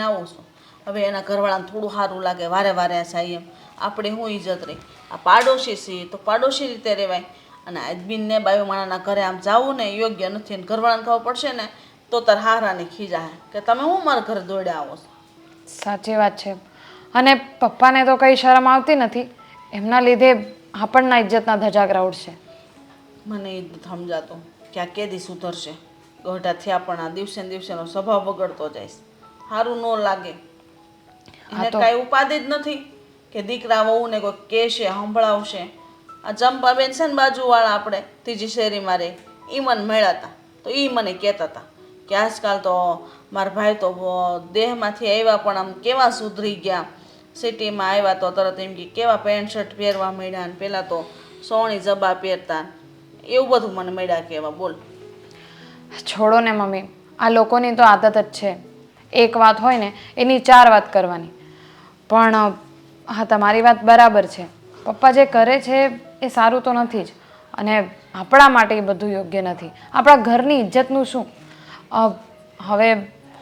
આવું છું. હવે એના ઘરવાળાને થોડું સારું લાગે, વારે વારે જાય એમ. આપણે શું ઇજ્જત રહી? આ પાડોશી છીએ તો પાડોશી રીતે રહેવાય. અને આદમીને બાયું માણાના ઘરે આમ જવું ને યોગ્ય નથી. અને ઘરવાળાને ખબર પડશે ને તો તાર હારાની ખીજા કે તમે હું મારા ઘરે દોડ્યા આવો છો. સાચી વાત છે. અને પપ્પાને તો કંઈ શરમ આવતી નથી, એમના લીધે આપણના ઇજ્જતના ધજાગરા ઉડશે. મને એ જ સમજાતું કે આ કેદી સુધરશે. ગઢા થયા પણ આ દિવસે ને દિવસેનો સ્વભાવ બગડતો જાય. સારું ન લાગે. એને કાંઈ ઉપાધિ જ નથી કે દીકરા વહુને કોઈ કહેશે, સંભળાવશે. આ ચંપાબેન છે ને બાજુવાળા આપણે ત્રીજી શેરીમાં રહે, એ મને મળ્યા હતા તો એ મને કહેતા હતા કે આજકાલ તો મારા ભાઈ તો દેહમાંથી આવ્યા પણ આમ કેવા સુધરી ગયા સિટીમાં આવ્યા તો તરત એમ કે કેવા પેન્ટ શર્ટ પહેરવા મળ્યા ને પહેલાં તો સોણી જબા પહેરતા એવું બધું મને મળ્યા કહેવા. બોલ. છોડો ને મમ્મી, આ લોકોની તો આદત જ છે, એક વાત હોય ને એની 4 વાત કરવાની. પણ હા, તમારી વાત બરાબર છે. પપ્પા જે કરે છે એ સારું તો નથી જ, અને આપણા માટે એ બધું યોગ્ય નથી. આપણા ઘરની ઇજ્જતનું શું? હવે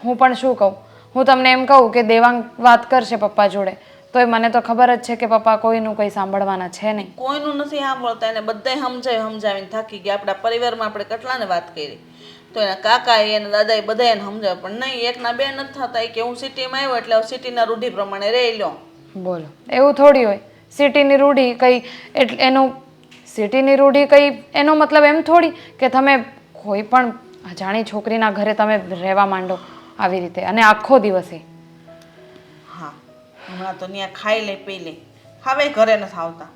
હું પણ શું કહું? હું તમને એમ કહું કે દેવાંગ વાત કરશે પપ્પા જોડે, તો એ મને તો ખબર જ છે કે પપ્પા કોઈનું કંઈ સાંભળવાના છે નહીં. કોઈનું નથી સાંભળતા, એને બધાય સમજાવીને થાકી ગયા. આપણા પરિવારમાં આપણે કેટલાને વાત કરી, તો એના કાકાએ એના દાદાએ બધાય એને સમજાવ્યા, પણ નહીં, એકના બે નથી થતા. એ કે હું સિટીમાં આવ્યો એટલે સિટીના રૂઢિ પ્રમાણે રહી લો. બોલો, એવું થોડી હોય? સિટીની રૂઢિ કંઈ એટલે એનું સિટીની રૂઢિ કંઈ એનો મતલબ એમ થોડી કે તમે કોઈ પણ અજાણી છોકરીના ઘરે તમે રહેવા માંડો આવી રીતે, અને આખો દિવસ એ. હા, હમણાં તો ત્યાં ખાઈ લે પી લે, હવે ઘરે નથી આવતા.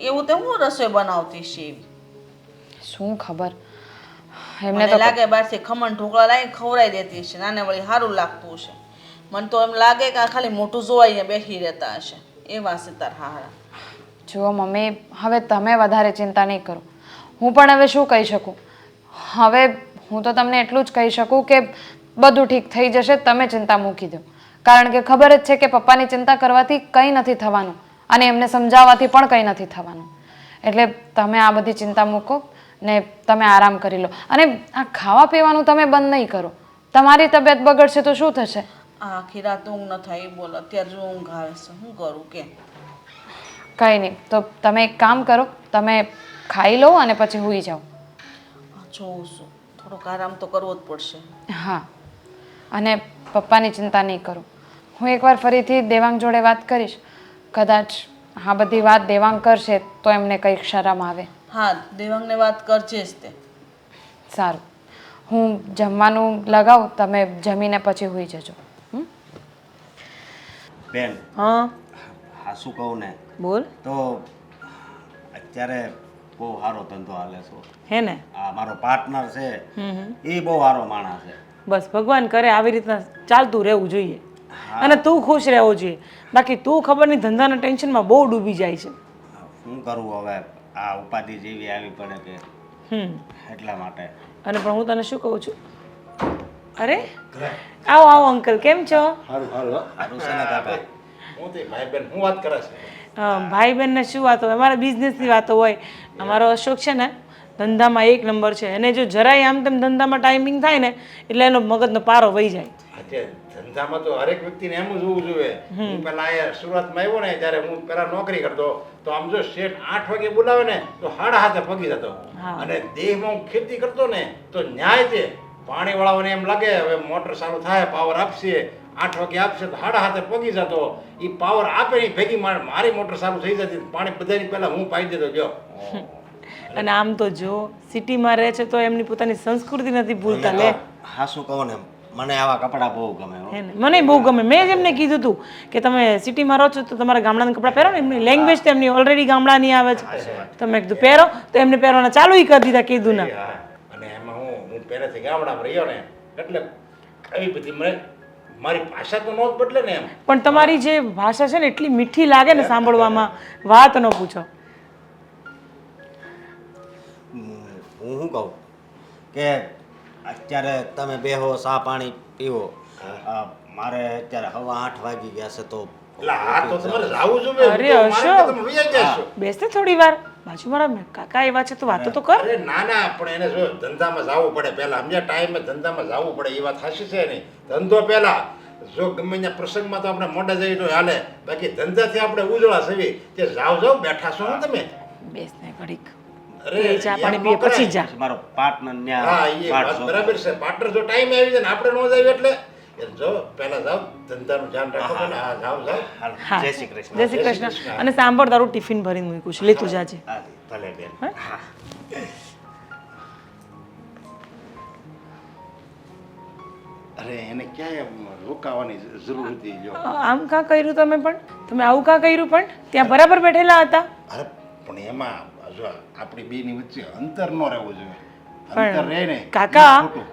એવું તો હું રસોઈ બનાવતી છે એવી. શું ખબર એમને મને તો. લાગે બહારથી ખમણ ઢોકળા લાવીને ખવડાવી દેતી હશે, નાને વળી સારું લાગતું હશે. મને તો એમ લાગે કે આ ખાલી મોટું જોવાઈને બેસી રહેતા હશે, એવા છે તાર હારા. જુઓ મમ્મી, હવે તમે વધારે ચિંતા નહીં કરો. હું પણ હવે શું કહી શકું? હવે હું તો તમને એટલું જ કહી શકું કે બધું ઠીક થઈ જશે, તમે ચિંતા મૂકી દો. કારણ કે ખબર જ છે કે પપ્પાની ચિંતા કરવાથી કંઈ નથી થવાનું, અને એમને સમજાવવાથી પણ કંઈ નથી થવાનું. એટલે તમે આ બધી ચિંતા મૂકો ને તમે આરામ કરી લો. અને આ ખાવા પીવાનું તમે બંધ નહીં કરો. તમારી તબિયત બગડશે તો શું થશે? આખી રાત ઊંઘ ન થાય એ બોલ. અત્યારે જો ઊંઘ આવે છે, શું કરું કે? કંઈ નહીં, તો તમે એક કામ કરો, તમે ખાઈ લો અને પછી સૂઈ જાઓ. જોઉં છું, થોડોક આરામ તો કરવો જ પડશે. હા, અને પપ્પાની ચિંતા નહીં કરો. હું એકવાર ફરીથી દેવાંગ જોડે વાત કરીશ. કદાચ આ બધી વાત દેવાંગ કરશે તો એમને કંઈક શરમ આવે. હા, દેવાંગને વાત કરજે જ તે. સારું, હું જમવાનું લગાવું, તમે જમીને પછી સૂઈ જજો. બેન, હા હા શું કહું ને, બોલ. તો અત્યારે બહુ સારો ધંધો હાલે છે. હે ને? આ મારો પાર્ટનર છે એ બહુ સારો માણસ છે. બસ ભગવાન કરે આવી રીતના ચાલતું રહેવું જોઈએ, અને તું ખુશ રહેવો જોઈએ. બાકી તું ખબર નહીં ધંધાના ટેન્શનમાં બહુ ડૂબી જાય છે. શું કરવું હવે, આ ઉપાધિ જેવી આવી પડે કે એટલા માટે. અને પણ હું તને શું કહું છું, અરે આવો આવો અંકલ, કેમ છો? સારું સારું. સારું છે ને કાકા? હું તે ભાઈ બેન શું વાત કરે છે? ભાઈ બહેનને શું વાતો હોય, અમારા બિઝનેસની વાતો હોય. અમારો અશોક છે ને ધંધામાં 1 નંબર છે, અને જો જરાય આમ તેમ ધંધામાં ટાઈમિંગ થાય ને એટલે એનો મગજનો પારો વહી જાય. અત્યારે ધંધામાં તો હરેક વ્યક્તિને એમ જ હોવું જોઈએ. હું પેલા અહીંયા સુરતમાં આવ્યો ને ત્યારે હું પેલા નોકરી કરતો, તો આમ જો શેઠ 8 વાગે બોલાવે ને તો 7:30 પગી જતો. અને દેહમાં હું ખેતી કરતો ને તો ન્યાય છે પાણી વાળાઓને એમ લાગે હવે મોટર ચાલુ થાય, પાવર આપશે, 8 વાગે આપશે તો 7:30 પગી જતો. એ પાવર આપે નહીં ભેગી મારી મોટર ચાલુ થઈ જતી, પાણી બધાની પહેલા હું પાઈ દેતો ગયો. અને આમ તો જો સિટીમાં રહે છે તો એમની પોતાની સંસ્કૃતિ નથી ભૂલતા. લે હા શું કહું ને, મને આવા કપડાં બહુ ગમે હો. હે ને? મને બહુ ગમે. મેં જ એમને કીધું હતું કે તમે સિટીમાં રહો છો તો તમારા ગામડાના કપડાં પહેરો ને, એમની લેંગ્વેજ તો એમની ઓલરેડી ગામડાની આવે છે. તો મેં કીધું પહેરો, તો એમને પહેરવાના ચાલુ કરી દીધા, કીધું ના. અને એમાં હું પહેલેથી ગામડામાં રહ્યો ને એટલે આવી બધી મને મારી ભાષા તો નો જ બદલે ને એમ. પણ તમારી જે ભાષા છે ને એટલી મીઠી લાગે ને સાંભળવામાં, વાત ન પૂછો. હું શું કહું કે અત્યારે તમે બેહો, ચા પાણી પીવો. મારે અત્યારે 8:15 વાગી ગયા છે, તો એટલે આ તો તમારે જાવું જોઈએ. અરે તો મારે અશોક. તો તમે વહી જશો. બેસતે થોડી વાર, બાજુ મારા કાકા એવા છે તો વાતો તો કર. અરે ના ના, પણ એને જો ધંધામાં જવું પડે પહેલા, સમજ્યા? ટાઈમે ધંધામાં જવું પડે, એ વાત સાચી છે નહીં. ધંધો પહેલા, જો ગમે ત્યાં પ્રસંગમાં તો આપણે મોઢા જઈએ તો હાલે, બાકી ધંધાથી આપણે ઉજળા સવી તે જાવ બેઠા છો ને તમે. બેસને ઘડીક. અરે એ ચા પાણી એમ પીએ ન કરાય. પછી જા. મારો પાર્ટનર હા એ વાત બરાબર છે. પાર્ટનર જો ટાઈમે આવી જાય ને આપણે નો જાય એટલે જો પહેલા જાવ, ધંધાનું ધ્યાન રાખો. પહેલા હા જાવ. હા. જય શ્રી કૃષ્ણ. જય શ્રી કૃષ્ણ. અને સાંભળ, તારું ટિફિન ભરીને મૂક્યું છે, લેતું જાજે. હા, ભલે બેન. હા. અરે એને ક્યાંય રોકાવાની જરૂર હતી? જો આમ કાં કર્યું તમે? પણ તમે આવું કાં કર્યું? પણ ત્યાં બરાબર બેઠેલા હતા. અરે પણ એમાં જો આપણી બેની વચ્ચે અંતર ન રહેવું જોઈએ. અંતર રહે ને કાકા, એ ખોટું.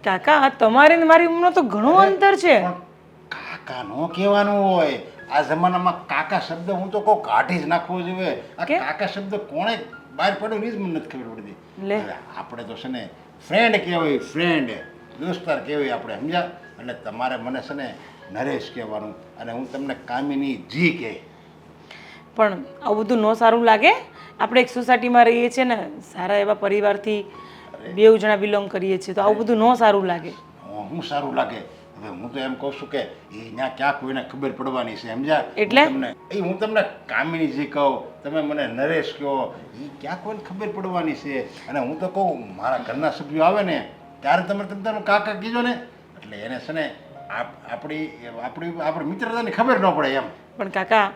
કાકા તમારી ને મારી ઉંમરનો તો ઘણું અંતર છે. કાકા નો કહેવાનું હોય, આ જમાનામાં કાકા શબ્દ હું તો કહું કાઢી જ નાખવો જોઈએ. આ કેમ? કાકા શબ્દ કોણે બહાર પડ્યો એ જ મને નથી ખબર પડતી. લે. હવે આપણે તો છે ને ફ્રેન્ડ કહેવાય, ફ્રેન્ડ દોસ્તાર કહેવાય આપણે, સમજ્યા? એટલે તમારે મને છે ને નરેશ કહેવાનું અને હું તમને કામિની જી કહે. પણ આવું બધું ન સારું લાગે? આપણે એક સોસાયટીમાં રહીએ છીએ ને, સારા એવા પરિવારથી બેઉ જણા બિલોંગ કરીએ છીએ, તો આવું બધું ન સારું લાગે. હું સારું લાગે? હવે હું તો એમ કહું છું કે એ ત્યાં ક્યાં કોઈને ખબર પડવાની છે, સમજ્યા? એટલે? હું તમને કામિની જી કહું, તમે મને નરેશ કહો, એ ક્યાં કોઈને ખબર પડવાની છે? અને હું તો કહું મારા ઘરના સભ્યો આવે ને ત્યારે તમે તમે કાકા કીધો ને, એટલે એને છે ને આપણી આપણી આપણી મિત્રતાની ખબર ન પડે એમ. પણ કાકા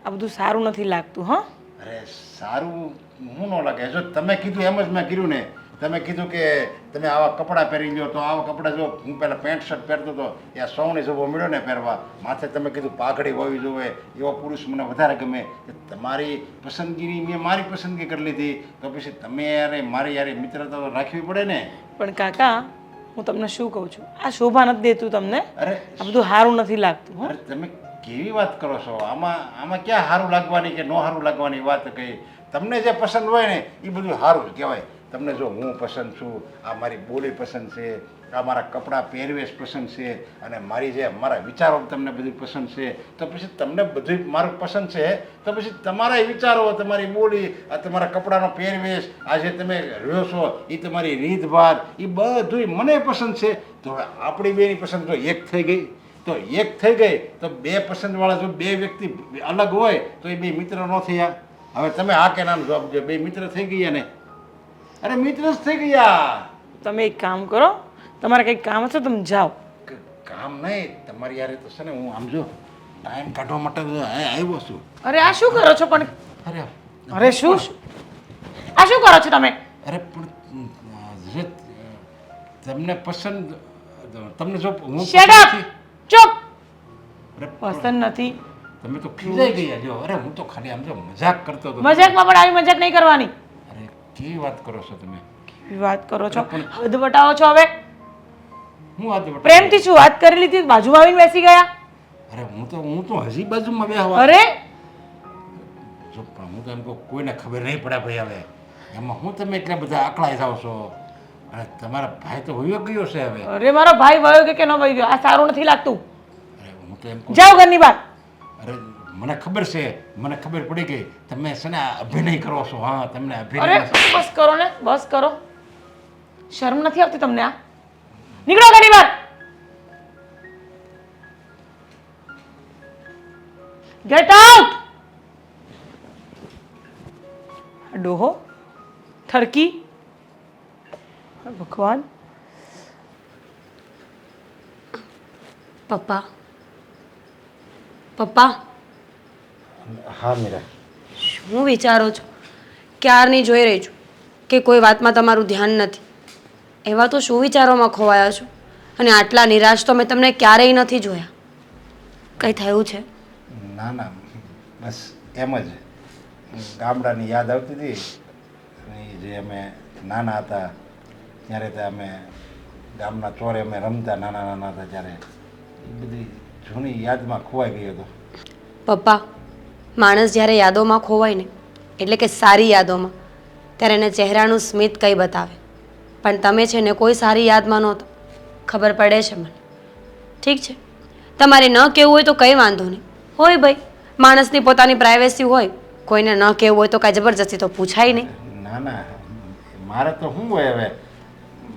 આ બધું સારું નથી લાગતું. હા, અરે સારું હું ન લાગે? જો તમે કીધું એમ જ મેં કર્યું ને. તમે કીધું કે તમે આવા કપડાં પહેરી લ્યો, તો આવા કપડાં જો હું પહેલાં પેન્ટ શર્ટ પહેરતો હતો, ત્યાં સૌને જોવો મળ્યો ને પહેરવા, માથે તમે કીધું પાઘડી હોવી જોઈએ, એવો પુરુષ મને વધારે ગમે. તમારી પસંદગીની મેં મારી પસંદગી કરી લીધી, તો પછી તમે યારે મારી યારે મિત્રતા તો રાખવી પડે ને. પણ કાકા હું તમને શું કહું છું, આ શોભા નથી દેતું તમને? અરે આ બધું સારું નથી લાગતું. હો, અરે તમે કેવી વાત કરો છો? આમાં ક્યાં સારું લાગવાની કે ન સારું લાગવાની વાત કહી? તમને જે પસંદ હોય ને એ બધું સારું જ કહેવાય. તમને જો હું પસંદ છું, આ મારી બોલી પસંદ છે, આ મારા કપડાં પહેરવેશ પસંદ છે, અને મારી જે મારા વિચારો તમને બધું પસંદ છે, તો પછી તમને બધું મારું પસંદ છે, તો પછી તમારા વિચારો, તમારી બોલી, આ તમારા કપડાનો પહેરવેશ, આ જે તમે રહ્યો છો એ તમારી રીતભાત, એ બધું મને પસંદ છે. તો હવે આપણી બેની પસંદ જો એક થઈ ગઈ તો બે પસંદવાળા જો બે વ્યક્તિ અલગ હોય તો એ બે મિત્ર ન થયા. હવે તમે આ કે નામ જવાબ દો, બે મિત્ર થઈ ગયા ને? અરે મિત્ર જ થઈ ગયા. તમે એક કામ કરો, તમારે કંઈક કામ હશે તમે જાઓ. કામ નહીં, તમારી યારે તો છે ને હું આમ જો ટાઈમ કાઢવા માટે તો આવ્યો છું. અરે આ શું કરો છો? પણ અરે અરે શું આ શું કરો છો તમે? અરે પણ જે તમને પસંદ, તમને જો હું શટ અપ! ચૂપ! અરે પસંદ નથી. તમે તો ખીજાઈ ગયા જો. અરે હું તો ખાલી આમ જો મજાક કરતો હતો. મજાકમાં પણ આવી મજાક નહીં કરવાની. અરે કેવી વાત કરો છો તમે? કેવી વાત કરો છો? હદ વટાવો છો હવે. હું વાત બતાવું? પ્રેમથી શું વાત કરી લીધી, બાજુમાં આવીને બેસી ગયા? અરે હું તો હજી બાજુમાં બેહવા. અરે જો પણ હું તો એમ કહું કોઈને ખબર નહીં પડે ભાઈ. હવે એમાં હું તમે એટલા બધા આકળાઈ જાઓ છો? અને તમારા ભાઈ તો વયો ગયો છે હવે. અરે મારો ભાઈ વયો કે ન વયો ગયો, આ સારું નથી લાગતું. અરે હું તો એમ કહું, જાઓ ઘરની બહાર. અરે મને ખબર છે, મને ખબર પડી ગઈ તમે છે ને આ અભિનય કરો છો. હા, તમને અરે અભિનય. બસ કરો ને, બસ કરો. શરમ નથી આવતી તમને? આ નીકળો ઘરની બહાર. Get out. ડોહો થરકી. ભગવાન. પપ્પા પપ્પા હા મીરા. શું વિચારો છો? ક્યારની જોઈ રહી છું કે કોઈ વાતમાં તમારું ધ્યાન નથી. એવા તો શું વિચારોમાં ખોવાયા છો? અને આટલા નિરાશ તો મેં તમને ક્યારેય નથી જોયા. કંઈ થયું છે? ના ના, બસ એમ જ ગામડાની યાદ આવતી હતી. એ જે અમે નાના હતા ત્યારે તે અમે ગામના ચોરે અમે રમતા, નાના હતા ત્યારે એ બધી જૂની યાદમાં ખોવાઈ ગયો હતો. પપ્પા, માણસ જ્યારે યાદોમાં ખોવાય ને, એટલે કે સારી યાદોમાં, ત્યારે એને ચહેરાનું સ્મિત કંઈ બતાવે. પણ તમે છે ને કોઈ સારી યાદમાં નહોતો. ખબર પડે છે મને. ઠીક છે, તમારે ન કહેવું હોય તો કંઈ વાંધો નહીં. હોય ભાઈ, માણસની પોતાની પ્રાઇવેસી હોય. કોઈને ન કહેવું હોય તો કાંઈ જબરજસ્તી તો પૂછાય નહીં. ના ના, મારે તો શું હોય હવે,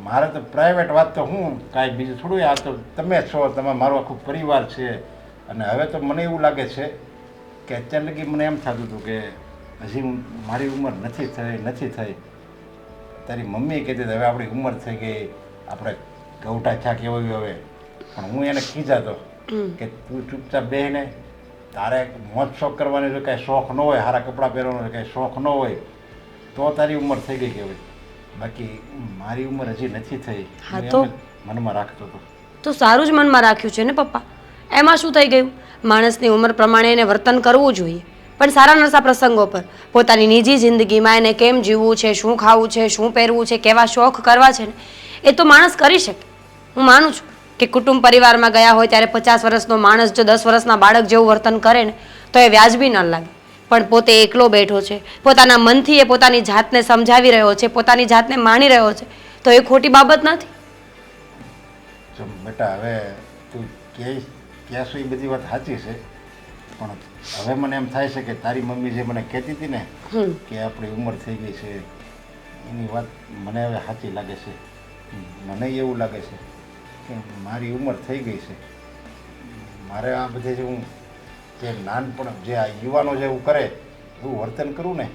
મારે તો પ્રાઇવેટ વાત તો હું કાંઈ બીજું થોડું. આ તો તમે છો, તમે મારો આખું પરિવાર છે. અને હવે તો મને એવું લાગે છે કે અત્યાર લગી મને એમ થતું હતું કે હજી મારી ઉંમર નથી થઈ. તારી મમ્મી કહેતી હતી હવે આપણી ઉંમર થઈ ગઈ, આપણે ગૌટા ચા કહેવાયું હવે. પણ હું એને ખીજાતો કે તું ચૂપચાપ બેહીને તારે મોજ શોખ કરવાની જો કાંઈ શોખ ન હોય, સારા કપડાં પહેરવાનો કાંઈ શોખ ન હોય તો તારી ઉંમર થઈ ગઈ કહેવાય. બાકી મારી ઉંમર હજી નથી થઈ. હા હું તો? એમ જ મનમાં રાખતો હતો. તો સારું જ મનમાં રાખ્યું છે ને પપ્પા. એમાં શું થઈ ગયું? માણસની ઉંમર પ્રમાણે એને વર્તન કરવું જોઈએ. પણ સારા નરસા પ્રસંગો પર પોતાની નિજી જિંદગીમાં એને કેમ જીવવું છે, શું ખાવું છે, શું પહેરવું છે, કેવા શોખ કરવા છે ને, એ તો માણસ કરી શકે. હું માનું છું કે કુટુંબ પરિવારમાં ગયા હોય ત્યારે 50 વર્ષનો માણસ જો 10 વર્ષના બાળક જેવું વર્તન કરે ને તો એ વ્યાજબી ન લાગે. પણ પોતે એકલો બેઠો છે, પોતાના મનથી એ પોતાની જાતને સમજાવી રહ્યો છે, પોતાની જાતને માણી રહ્યો છે, તો એ ખોટી બાબત નથી. જો બેટા હવે તું કહેશો એ બધી વાત સાચી છે, પણ હવે મને એમ થાય છે કે તારી મમ્મી જે મને કહેતી હતી ને કે આપણી ઉંમર થઈ ગઈ છે, એની વાત મને હવે સાચી લાગે છે. મને એવું લાગે છે કે મારી ઉંમર થઈ ગઈ છે, મારે આ બધે જે હું જે નાનપણ જે આ યુવાનો જે એવું કરે એવું વર્તન કરું ને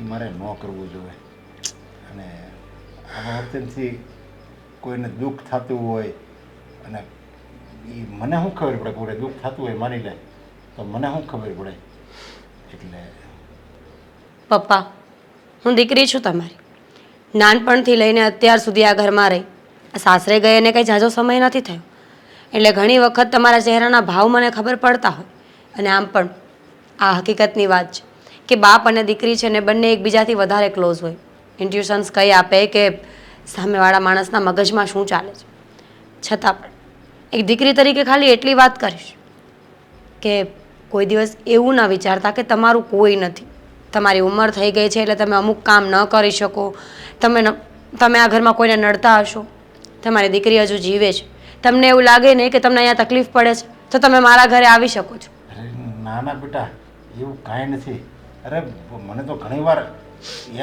એ મારે ન કરવું જોઈએ. અને આવા વર્તનથી કોઈને દુઃખ થતું હોય અને એ મને શું ખબર પડે કોઈને દુઃખ થતું હોય માની લે તો મને શું ખબર પડે. એટલે પપ્પા, હું દીકરી છું તમારી. નાનપણથી લઈને અત્યાર સુધી આ ઘરમાં રહી. આ સાસરે ગઈ એને કંઈ ઝાઝો સમય નથી થયો, એટલે ઘણી વખત તમારા ચહેરાના ભાવ મને ખબર પડતા હોય. અને આમ પણ આ હકીકતની વાત છે કે બાપ અને દીકરી છે ને બંને એકબીજાથી વધારે ક્લોઝ હોય. ઇન્ટ્યુશન્સ કહી આપે કે સામેવાળા માણસના મગજમાં શું ચાલે છે. છતાં પણ એક દીકરી તરીકે ખાલી એટલી વાત કરીશ કે કોઈ દિવસ એવું ના વિચારતા કે તમારું કોઈ નથી, તમારી ઉંમર થઈ ગઈ છે એટલે તમે અમુક કામ ન કરી શકો, તમે આ ઘરમાં કોઈને નડતા હશો. તમારી દીકરી હજુ જીવે છે, તમને એવું લાગે નહીં કે તમને અહીંયા તકલીફ પડે છે તો તમે મારા ઘરે આવી શકો છો. અરે ના ના બેટા, એવું કાંઈ નથી. અરે મને તો ઘણીવાર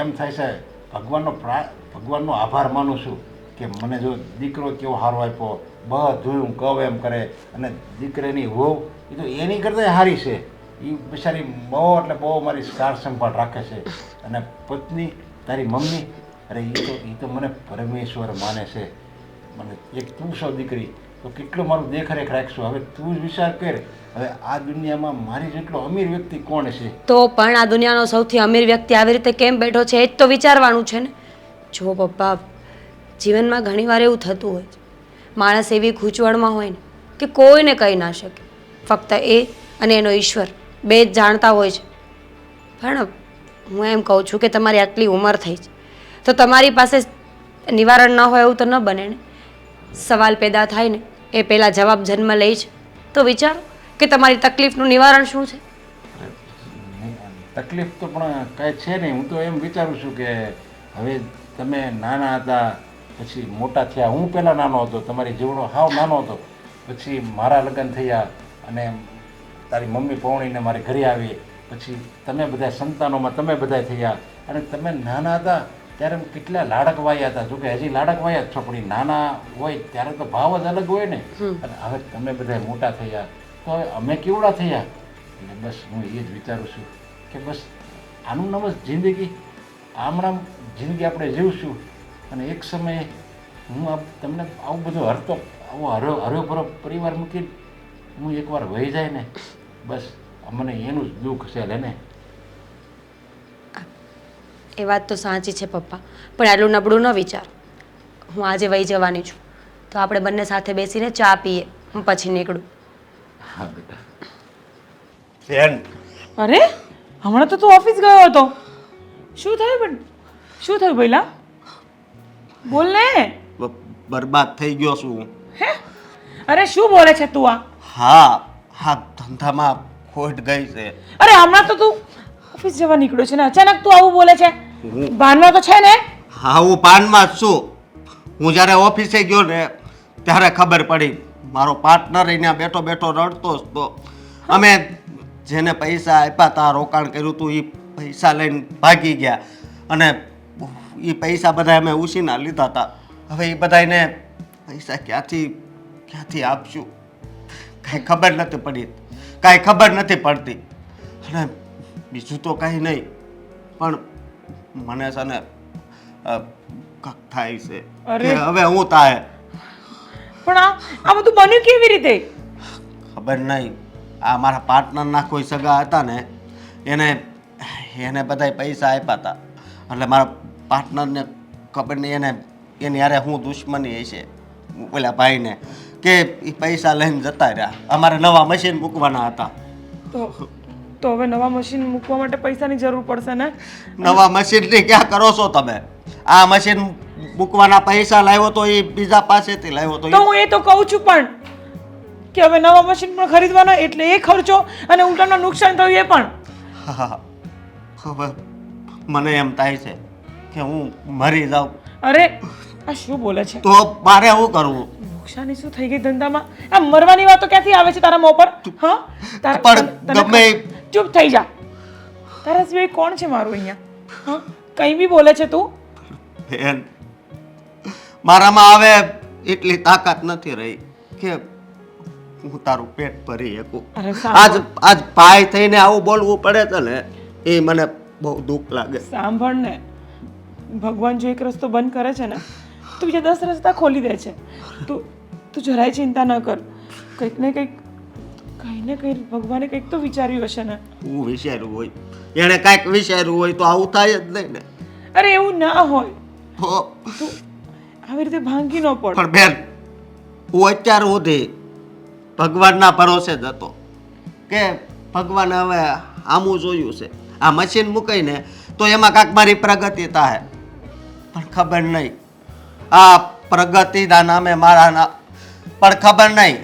એમ થાય છે ભગવાનનો આભાર માનું છું કે મને જો દીકરો કેવો સારો આપ્યો, બધું હું કહું એમ કરે. અને દીકરીની વહુ એ તો એની કરતાં સારી છે. એ બિચારી બહુ એટલે બહુ મારી સાર સંભાળ રાખે છે. અને પત્ની તારી મમ્મી, અરે એ તો મને પરમેશ્વર માને છે. મને એક તું છો દીકરી તો કેટલું મારું દેખરેખ રાખશું. હવે તું જ વિચાર કર, હવે આ દુનિયામાં મારી જેટલો અમીર વ્યક્તિ કોણ છે? તો પણ આ દુનિયાનો સૌથી અમીર વ્યક્તિ આવી રીતે કેમ બેઠો છે એ જ તો વિચારવાનું છે ને. જો પપ્પા, જીવનમાં ઘણીવાર એવું થતું હોય છે, માણસ એવી ખૂંચવણમાં હોય ને કે કોઈને કહી ના શકે. ફક્ત એ અને એનો ઈશ્વર બે જ જાણતા હોય છે. પણ હું એમ કહું છું કે તમારી આટલી ઉંમર થઈ છે તો તમારી પાસે નિવારણ ન હોય એવું તો ન બને ને. સવાલ પેદા થાય ને એ પહેલાં જવાબ જન્મ લે છે. તો વિચારો કે તમારી તકલીફનું નિવારણ શું છે. તકલીફ તો પણ કાંઈ છે નહીં. હું તો એમ વિચારું છું કે હવે તમે નાના હતા પછી મોટા થયા. હું પહેલાં નાનો હતો, તમારી જેવડો હાવ નાનો હતો, પછી મારા લગ્ન થયા અને તારી મમ્મી પૌણીને મારે ઘરે આવી, પછી તમે બધા સંતાનોમાં તમે બધા થયા. અને તમે નાના હતા ત્યારે કેટલા લાડક વાયા હતા. જોકે હજી લાડક વાયા જ છો, પણ નાના હોય ત્યારે તો ભાવ જ અલગ હોય ને. અને હવે તમે બધા મોટા થયા તો હવે અમે કેવડા થયા. એટલે બસ હું એ જ વિચારું છું કે બસ આનું નામ જ જિંદગી. આમણામ જિંદગી આપણે જીવશું અને એક સમયે હું તમને આવું બધું આવો હર્યો પરિવાર મૂકીને હું એકવાર વહી જાય ને બસ મને એનું જ દુઃખ છે. લે ને એ વાત તો સાચી છે પપ્પા, પણ આટલું નબળું ન વિચારો. હું આજે વહી જવાની છું તો આપણે બંને સાથે બેસીને ચા પીએ, હું પછી નીકળું. હા બેટા. બેન, અરે હમણાં તો તું ઓફિસ ગયો હતો. શું થયું પણ શું થયું પહેલા બોલ ને. બરબાદ થઈ ગયો છું. હે? અરે શું બોલે છે તું આ? હા હા, ધંધામાં ખોટ ગઈ છે. અરે હમણાં તો તું ઓફિસ જવા નીકળ્યો છે ને અચાનક તું આવું બોલે છે? ભાનમાં તો છે ને? હા, હું પાનમાં જ છું. હું જ્યારે ઓફિસે ગયો ને ત્યારે ખબર પડી મારો પાર્ટનર અહીંયા બેઠો બેઠો રડતો જ તો. અમે જેને પૈસા આપ્યા હતા, રોકાણ કર્યું હતું, એ પૈસા લઈને ભાગી ગયા અને એ પૈસા બધા અમે ઉછીના લીધા હતા. હવે એ બધાને પૈસા ક્યાંથી આપશું કાંઈ ખબર નથી પડી, કાંઈ ખબર નથી પડતી. અને બીજું તો કાંઈ નહીં, પણ મને છે ને કક થાય છે કે હવે હું થાય. પણ આ બધું બન્યું કેવી રીતે? ખબર નહીં. આ મારા પાર્ટનરના કોઈ સગા હતા ને એને બધાય પૈસા આપ્યા હતા. એટલે મારા પાર્ટનરને ખબર નહીં એની યારે હું દુશ્મની હશે ઓલા ભાઈને કે એ પૈસા લઈને જતા રહ્યા. અમારે નવા મશીન મૂકવાના હતા. તો હવે નવા મશીન મૂકવા માટે પૈસાની જરૂર પડશે ને? નવા મશીનની ક્યાં કરો છો તમે? આ મશીન મૂકવાના પૈસા લાવ્યો તો એ બીજા પાસેથી લાવ્યો તો તો હું એ તો કહું છું પણ કે હવે નવા મશીન પણ ખરીદવાના એટલે એ ખર્ચો અને ઉલટાનું નુકસાન થયું એ પણ. હા હવે મને એમ થાય છે કે હું મરી જાઉં અરે આ શું બોલે છે? તો મારે શું કરવું? નુકસાની શું થઈ ગઈ ધંધામાં? આ મરવાની વાતો ક્યાંથી આવે છે તારા મોં પર? હા પણ ગમે ચૂપ થઈ જા. તારા સિવાય કોણ છે મારું અહીંયા? હા કંઈ બી બોલે છે તું? બેન મારામાં હવે એટલી તાકાત નથી રહી કે હું તારું પેટ ભરી શકું. અરે આજ ભાઈ થઈને આવું બોલવું પડે છે ને એ મને બહુ દુઃખ લાગે. સાંભળ ને, ભગવાન જો એક રસ્તો બંધ કરે છે ને તો બીજા 10 રસ્તા ખોલી દે છે. તું જરાય ચિંતા ન કર. કંઈક ને કંઈક ભગવાને કંઈક તો વિચાર્યું હશે ને. હું વિચાર્યું હોય એણે કાંઈક વિચાર્યું હોય તો આવું થાય જ નહીં ને. અરે એવું ના હોય. હો, તું આવી રીતે ભાંગી ન પડ. પણ બેન હું અત્યાર સુધી ભગવાનના ભરોસે જ હતો કે ભગવાન હવે આમું જોયું છે આ મશીન મૂકીને તો એમાં કાંઈક મારી પ્રગતિ થાય. પણ ખબર નહીં આ પ્રગતિના નામે મારા પણ ખબર નહીં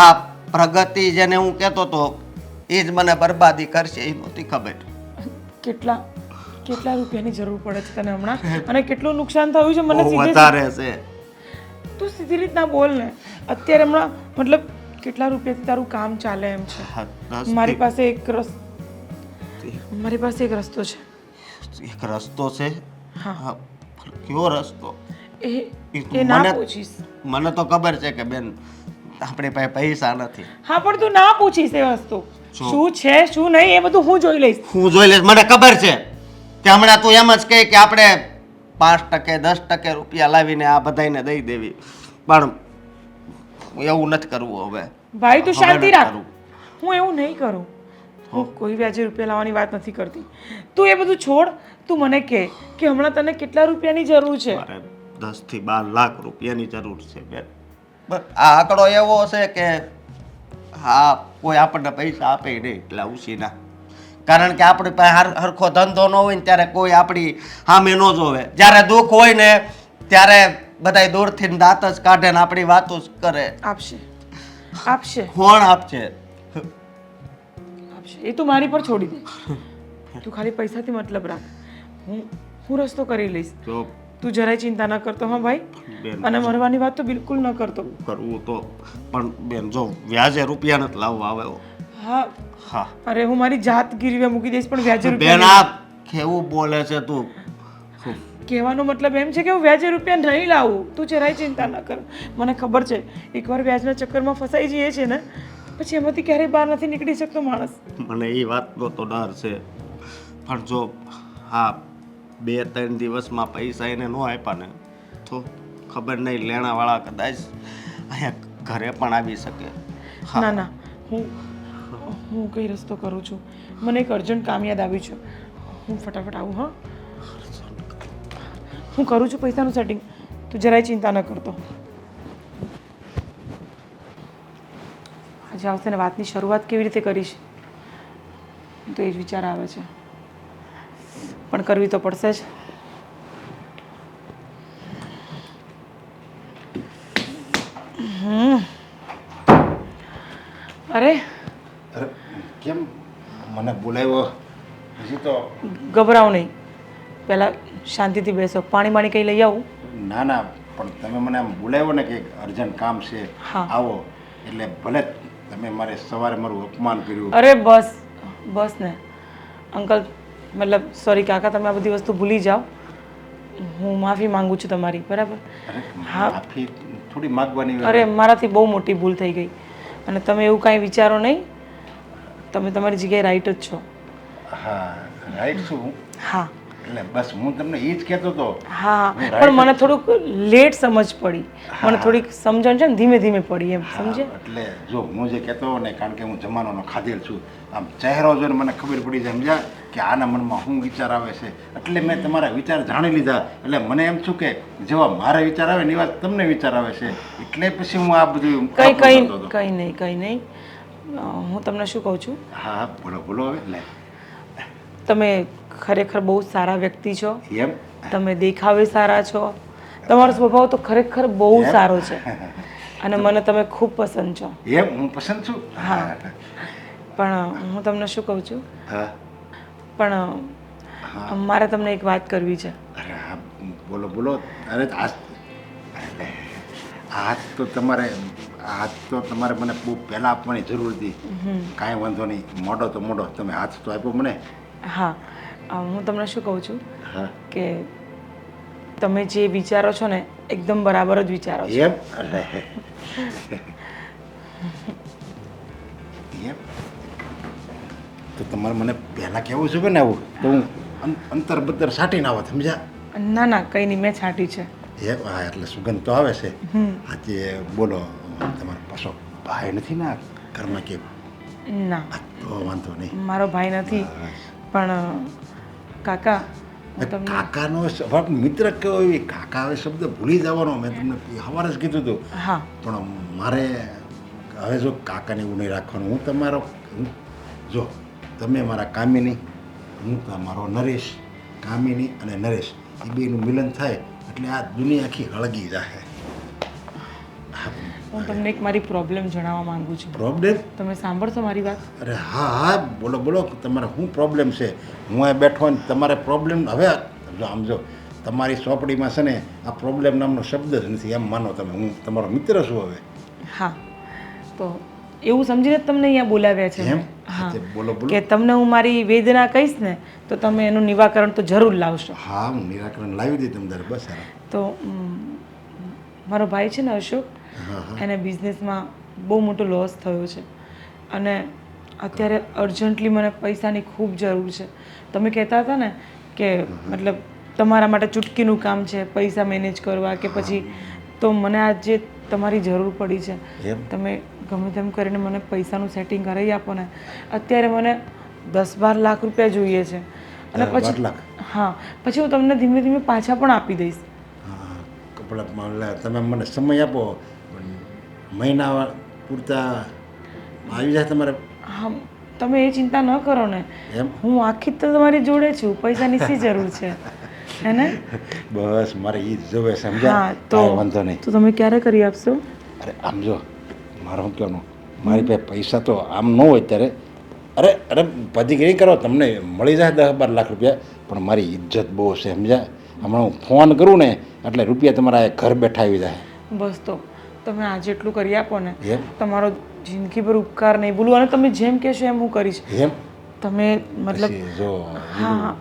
આ પ્રગતિ જેને હું કહેતો હતો એ જ મને બરબાદી કરશે એ નહોતી ખબર. કેટલા રૂપિયાની જરૂર પડે છે તને હમણાં અને કેટલું નુકસાન થયું છે મને બહુ વધારે છે. તું સીધી રીતના બોલ ને. અત્યારે હમણાં મતલબ કેટલા રૂપિયાથી તારું કામ ચાલે એમ છે? મારી પાસે એક રસ્તો છે. એક રસ્તો છે? હા. કયો રસ્તો? એ ના પૂછીશ. મને તો ખબર છે કે બેન આપણી પાસે પૈસા નથી. હા પણ તું ના પૂછીશ એ વસ્તુ શું છે શું નહીં એ બધું હું જોઈ લઈશ. હું જોઈ લઈશ. મને ખબર છે કે હમણાં તું એમ જ કહે કે આપણે 5% 10% રૂપિયા લાવીને આ બધાને દઈ દેવી પણ એવું નથી કરવું હવે. ભાઈ તું શાંતિ હવે રાખ. નથી હું એવું નહીં કરું. હું કોઈ વ્યાજે રૂપિયા લાવવાની વાત નથી કરતી. તું એ બધું છોડ. તું મને કહે કે હમણાં તને કેટલા રૂપિયાની જરૂર છે? મારે 10 થી 12 લાખ રૂપિયાની જરૂર છે બેન. બસ આ આંકડો એવો છે કે હા કોઈ આપણને પૈસા આપે નહીં એટલે ઉછીના. કારણ કે આપણી પાસે હરખો ધંધો ન હોય ને ત્યારે કોઈ આપણી સામે ન જોવે. જ્યારે દુઃખ હોય ને ત્યારે બધાય દૂરથી દાંત જ કાઢે ને આપણી વાતો જ કરે. આપશે કોણ આપશે? એ તું મારી પર છોડી દે. તું ખાલી પૈસાથી મતલબ રાખ. હું રસ્તો કરી લઈશ. જો તું જરાય ચિંતા ન કરતો. હા ભાઈ. બેન અને મરવાની વાત તો બિલકુલ ન કરતો. કરવું તો પણ બેન જો વ્યાજે રૂપિયા નથી લાવવા આવ્યો. હા હા અરે હું મારી જાત ગીરવે મૂકી દઈશ પણ વ્યાજે બેન રૂપિયા આ કેવું બોલે છે તું? કહેવાનો મતલબ એમ છે કે હું વ્યાજે રૂપિયા નહીં લાવું. તું જરાય ચિંતા ન કર. મને ખબર છે એકવાર વ્યાજના ચક્કરમાં ફસાઈ જઈએ છે ને પછી એમાંથી ક્યારેય બહાર નથી નીકળી શકતો માણસ. મને એ વાતનો તો ડર છે પણ જો હા 2-3 દિવસમાં પૈસા એને ન આપ્યા ને તો ખબર નહીં લેણાવાળા કદાચ અહીંયા ઘરે પણ આવી શકે. ના હું કઈ રસ્તો કરું છું. મને એક અર્જન્ટ કામ યાદ આવ્યું છે. હું ફટાફટ આવું. હા હું કરું છું પૈસાનું સેટિંગ. તું જરાય ચિંતા ન કરતો. આજે આવશે ને વાતની શરૂઆત કેવી રીતે કરીશ તો એ જ વિચાર આવે છે પણ કરવી તો પડશે જ. અરે અરે કેમ મને બોલાવ્યો હજી તો? ગભરાવ નહીં. પહેલાં શાંતિથી બેસો. પાણી કંઈ લઈ આવું? ના ના પણ તમે મને આમ બોલાવ્યો ને કે અર્જન્ટ કામ છે હા. આવો એટલે ભલે તમે મારે સવારે મારું અપમાન કર્યું. અરે બસ ને અંકલ મતલબ સોરી કાકા તમે આ બધી વસ્તુ ભૂલી જાઓ. હું માફી માંગુ છું તમારી. બરાબર? હા. માફી થોડી માગવાની. અરે મારાથી બહુ મોટી ભૂલ થઈ ગઈ અને તમે એવું કાંઈ વિચારો નહીં. તમે તમારી જગ્યાએ રાઈટ જ છો. હા રાઈટ છું. હા એટલે બસ હું તમને એ જ કહેતો હતો. હા પણ મને થોડુંક લેટ સમજ પડી. મને થોડીક સમજણ છે ને ધીમે ધીમે પડી એમ સમજે. એટલે જો હું જે કહેતો ને કારણ કે હું જમાનોનો ખાધેલ છું આમ ચહેરો જોઈને મને ખબર પડી જાય સમજ્યા કે આના મનમાં શું વિચાર આવે છે એટલે મેં તમારા વિચાર જાણી લીધા. એટલે મને એમ છું કે જેવા મારા વિચાર આવે ને એવા તમને વિચાર આવે છે એટલે પછી હું આ બધું કંઈ નહીં. હું તમને શું કહું છું હા બોલો હવે. લે તમે ખરેખર બહુ સારા વ્યક્તિ છો. એમ? તમે દેખાવે સારા છો. તમારો સ્વભાવ તો ખરેખર બહુ સારો છે અને મને તમે ખૂબ પસંદ છો. એમ હું પસંદ છું. હા. પણ હું તમને શું કહું છું, હા પણ મારે તમને એક વાત કરવી છે. અરે હા બોલો બોલો. અરે આજ તો તમારે મને બહુ પહેલાં આપવાની જરૂર હતી. કાંઈ વાંધો નહીં, મોડો તો મોડો, તમે હાથ તો આપ્યો મને. હા, હું તમને શું કહું છું હા કે તમે જે વિચારો છો ને એકદમ બરાબર જ વિચારો છો. એમ અરે એમ તો તમારે મને પહેલાં કહેવું છે ને આવું તો હું અંતર બતર સાટીને આવો, સમજ્યા? ના ના કંઈ નહીં, મેં છાંટી છે. એ હા એટલે સુગંધ તો આવે છે. આજે બોલો તમારો પાછો ભાઈ નથી ને આ ઘરમાં કે? ના, તો વાંધો નહીં. મારો ભાઈ નથી, પણ કાકા હું તમને કાકાનો સ્વભાવ મિત્ર કેવો એવી કાકા હવે શબ્દ ભૂલી જવાનો. મેં તમને સવારે જ કીધું હતું. હા પણ મારે હવે જો કાકાને એવું નહીં રાખવાનું. હું તમારો જો તમે મારા કામિની, હું તમારો નરેશ. કામિની અને નરેશ એ બેનું મિલન થાય એટલે આ દુનિયા આખી હળગી જાય. હું તમને એક મારી પ્રોબ્લેમ જણાવવા માંગુ છું. પ્રોબ્લેમ? તમે સાંભળશો મારી વાત? અરે હા હા બોલો બોલો. તમારે શું પ્રોબ્લેમ છે? હું અહીં બેઠો ને તમારે પ્રોબ્લેમ. હવે જો આમ જો તમારી ચોપડીમાં છે ને આ પ્રોબ્લેમ નામનો શબ્દ જ નથી, એમ માનો તમે. હું તમારો મિત્ર છું હવે. હા, તો એવું સમજીને જ તમને અહીંયા બોલાવ્યા છે. એમ? હા, તે બોલો બોલો. કે તમને હું મારી વેદના કહીશ ને તો તમે એનું નિવારણ તો જરૂર લાવશો. હા હું નિરાકરણ લાવી દઈ તમને. બસ સારા. તો મારો ભાઈ છે ને અશોક, હા હા એને બિઝનેસમાં બહુ મોટો લોસ થયો છે અને અત્યારે અર્જન્ટલી મને પૈસાની ખૂબ જરૂર છે. તમે કહેતા હતા ને કે મતલબ તમારા માટે ચૂટકીનું કામ છે પૈસા મેનેજ કરવા કે પછી, તો મને આજે તમારી જરૂર પડી છે. એમ? તમે ગમે તેમ કરીને મને પૈસાનું સેટિંગ કરાવી આપો ને. અત્યારે મને 10-12 લાખ રૂપિયા જોઈએ છે અને 12 પછી લાખ? હા, પછી હું તમને ધીમે ધીમે પાછા પણ આપી દઈશ. હા કપડાં તમે મને સમય આપો, મહિના પૂરતા આવી જાય તમારે. હા, તમે એ ચિંતા ન કરો ને. એમ? હું આખી તો તમારી જોડે છું, પૈસાની શી જરૂર છે, હે ને? બસ મારે એ જ જોવે, સમજ્યા? હા, તો કાંઈ વાંધો નહીં. તો તમે ક્યારે કરી આપશો? અરે આમ જો મારે શું કહેવાનું, મારી પાસે પૈસા તો આમ ન હોય ત્યારે અરે બધી નહીં કરો, તમને મળી જાય 10-12 લાખ રૂપિયા, પણ મારી ઇજ્જત બહુ છે, સમજ્યા? હમણાં હું ફોન કરું ને એટલે રૂપિયા તમારા ઘર બેઠા આવી જાય. બસ તો તમે આજે એટલું કરી આપો ને, એમ? તમારો જિંદગીભર ઉપકાર નહીં ભૂલું અને તમે જેમ કહેશો એમ હું કરીશ. એમ? તમે મતલબ પછી જો હા,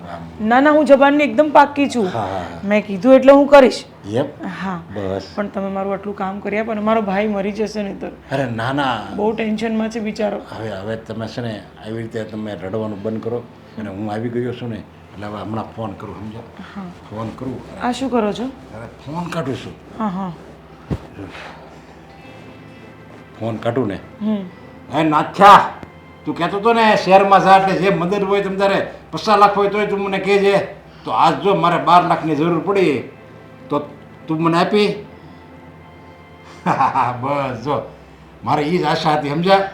ના ના, હું જબાનની એકદમ પાક્કી છું. હા હા મેં કીધું એટલે હું કરીશ. એમ? હા, બસ. પણ તમે મારું આટલું કામ કરી આપો ને, મારો ભાઈ મરી જશે નહીં તો અરે ના ના, બહુ ટેન્શનમાં છે બિચારો. હવે તમે છે ને આવી રીતે તમે રડવાનું બંધ કરો અને હું આવી ગયો છું ને એટલે હવે હમણાં ફોન કરું, સમજો? હા, ફોન કરું. આ શું કરો છો? અરે ફોન કાઢું છું. હા હા. ફોન કાઢું ને હે નાથ્યા, તું કહેતો હતો ને શહેરમાં જા એટલે જે મદદ હોય તમ તારે 50 લાખ હોય તોય તું મને કહેજે. તો આજ જો મારે 12 લાખની જરૂર પડી તો તું મને આપી. બસ જો મારે એ જ આશા હતી, સમજ્યા?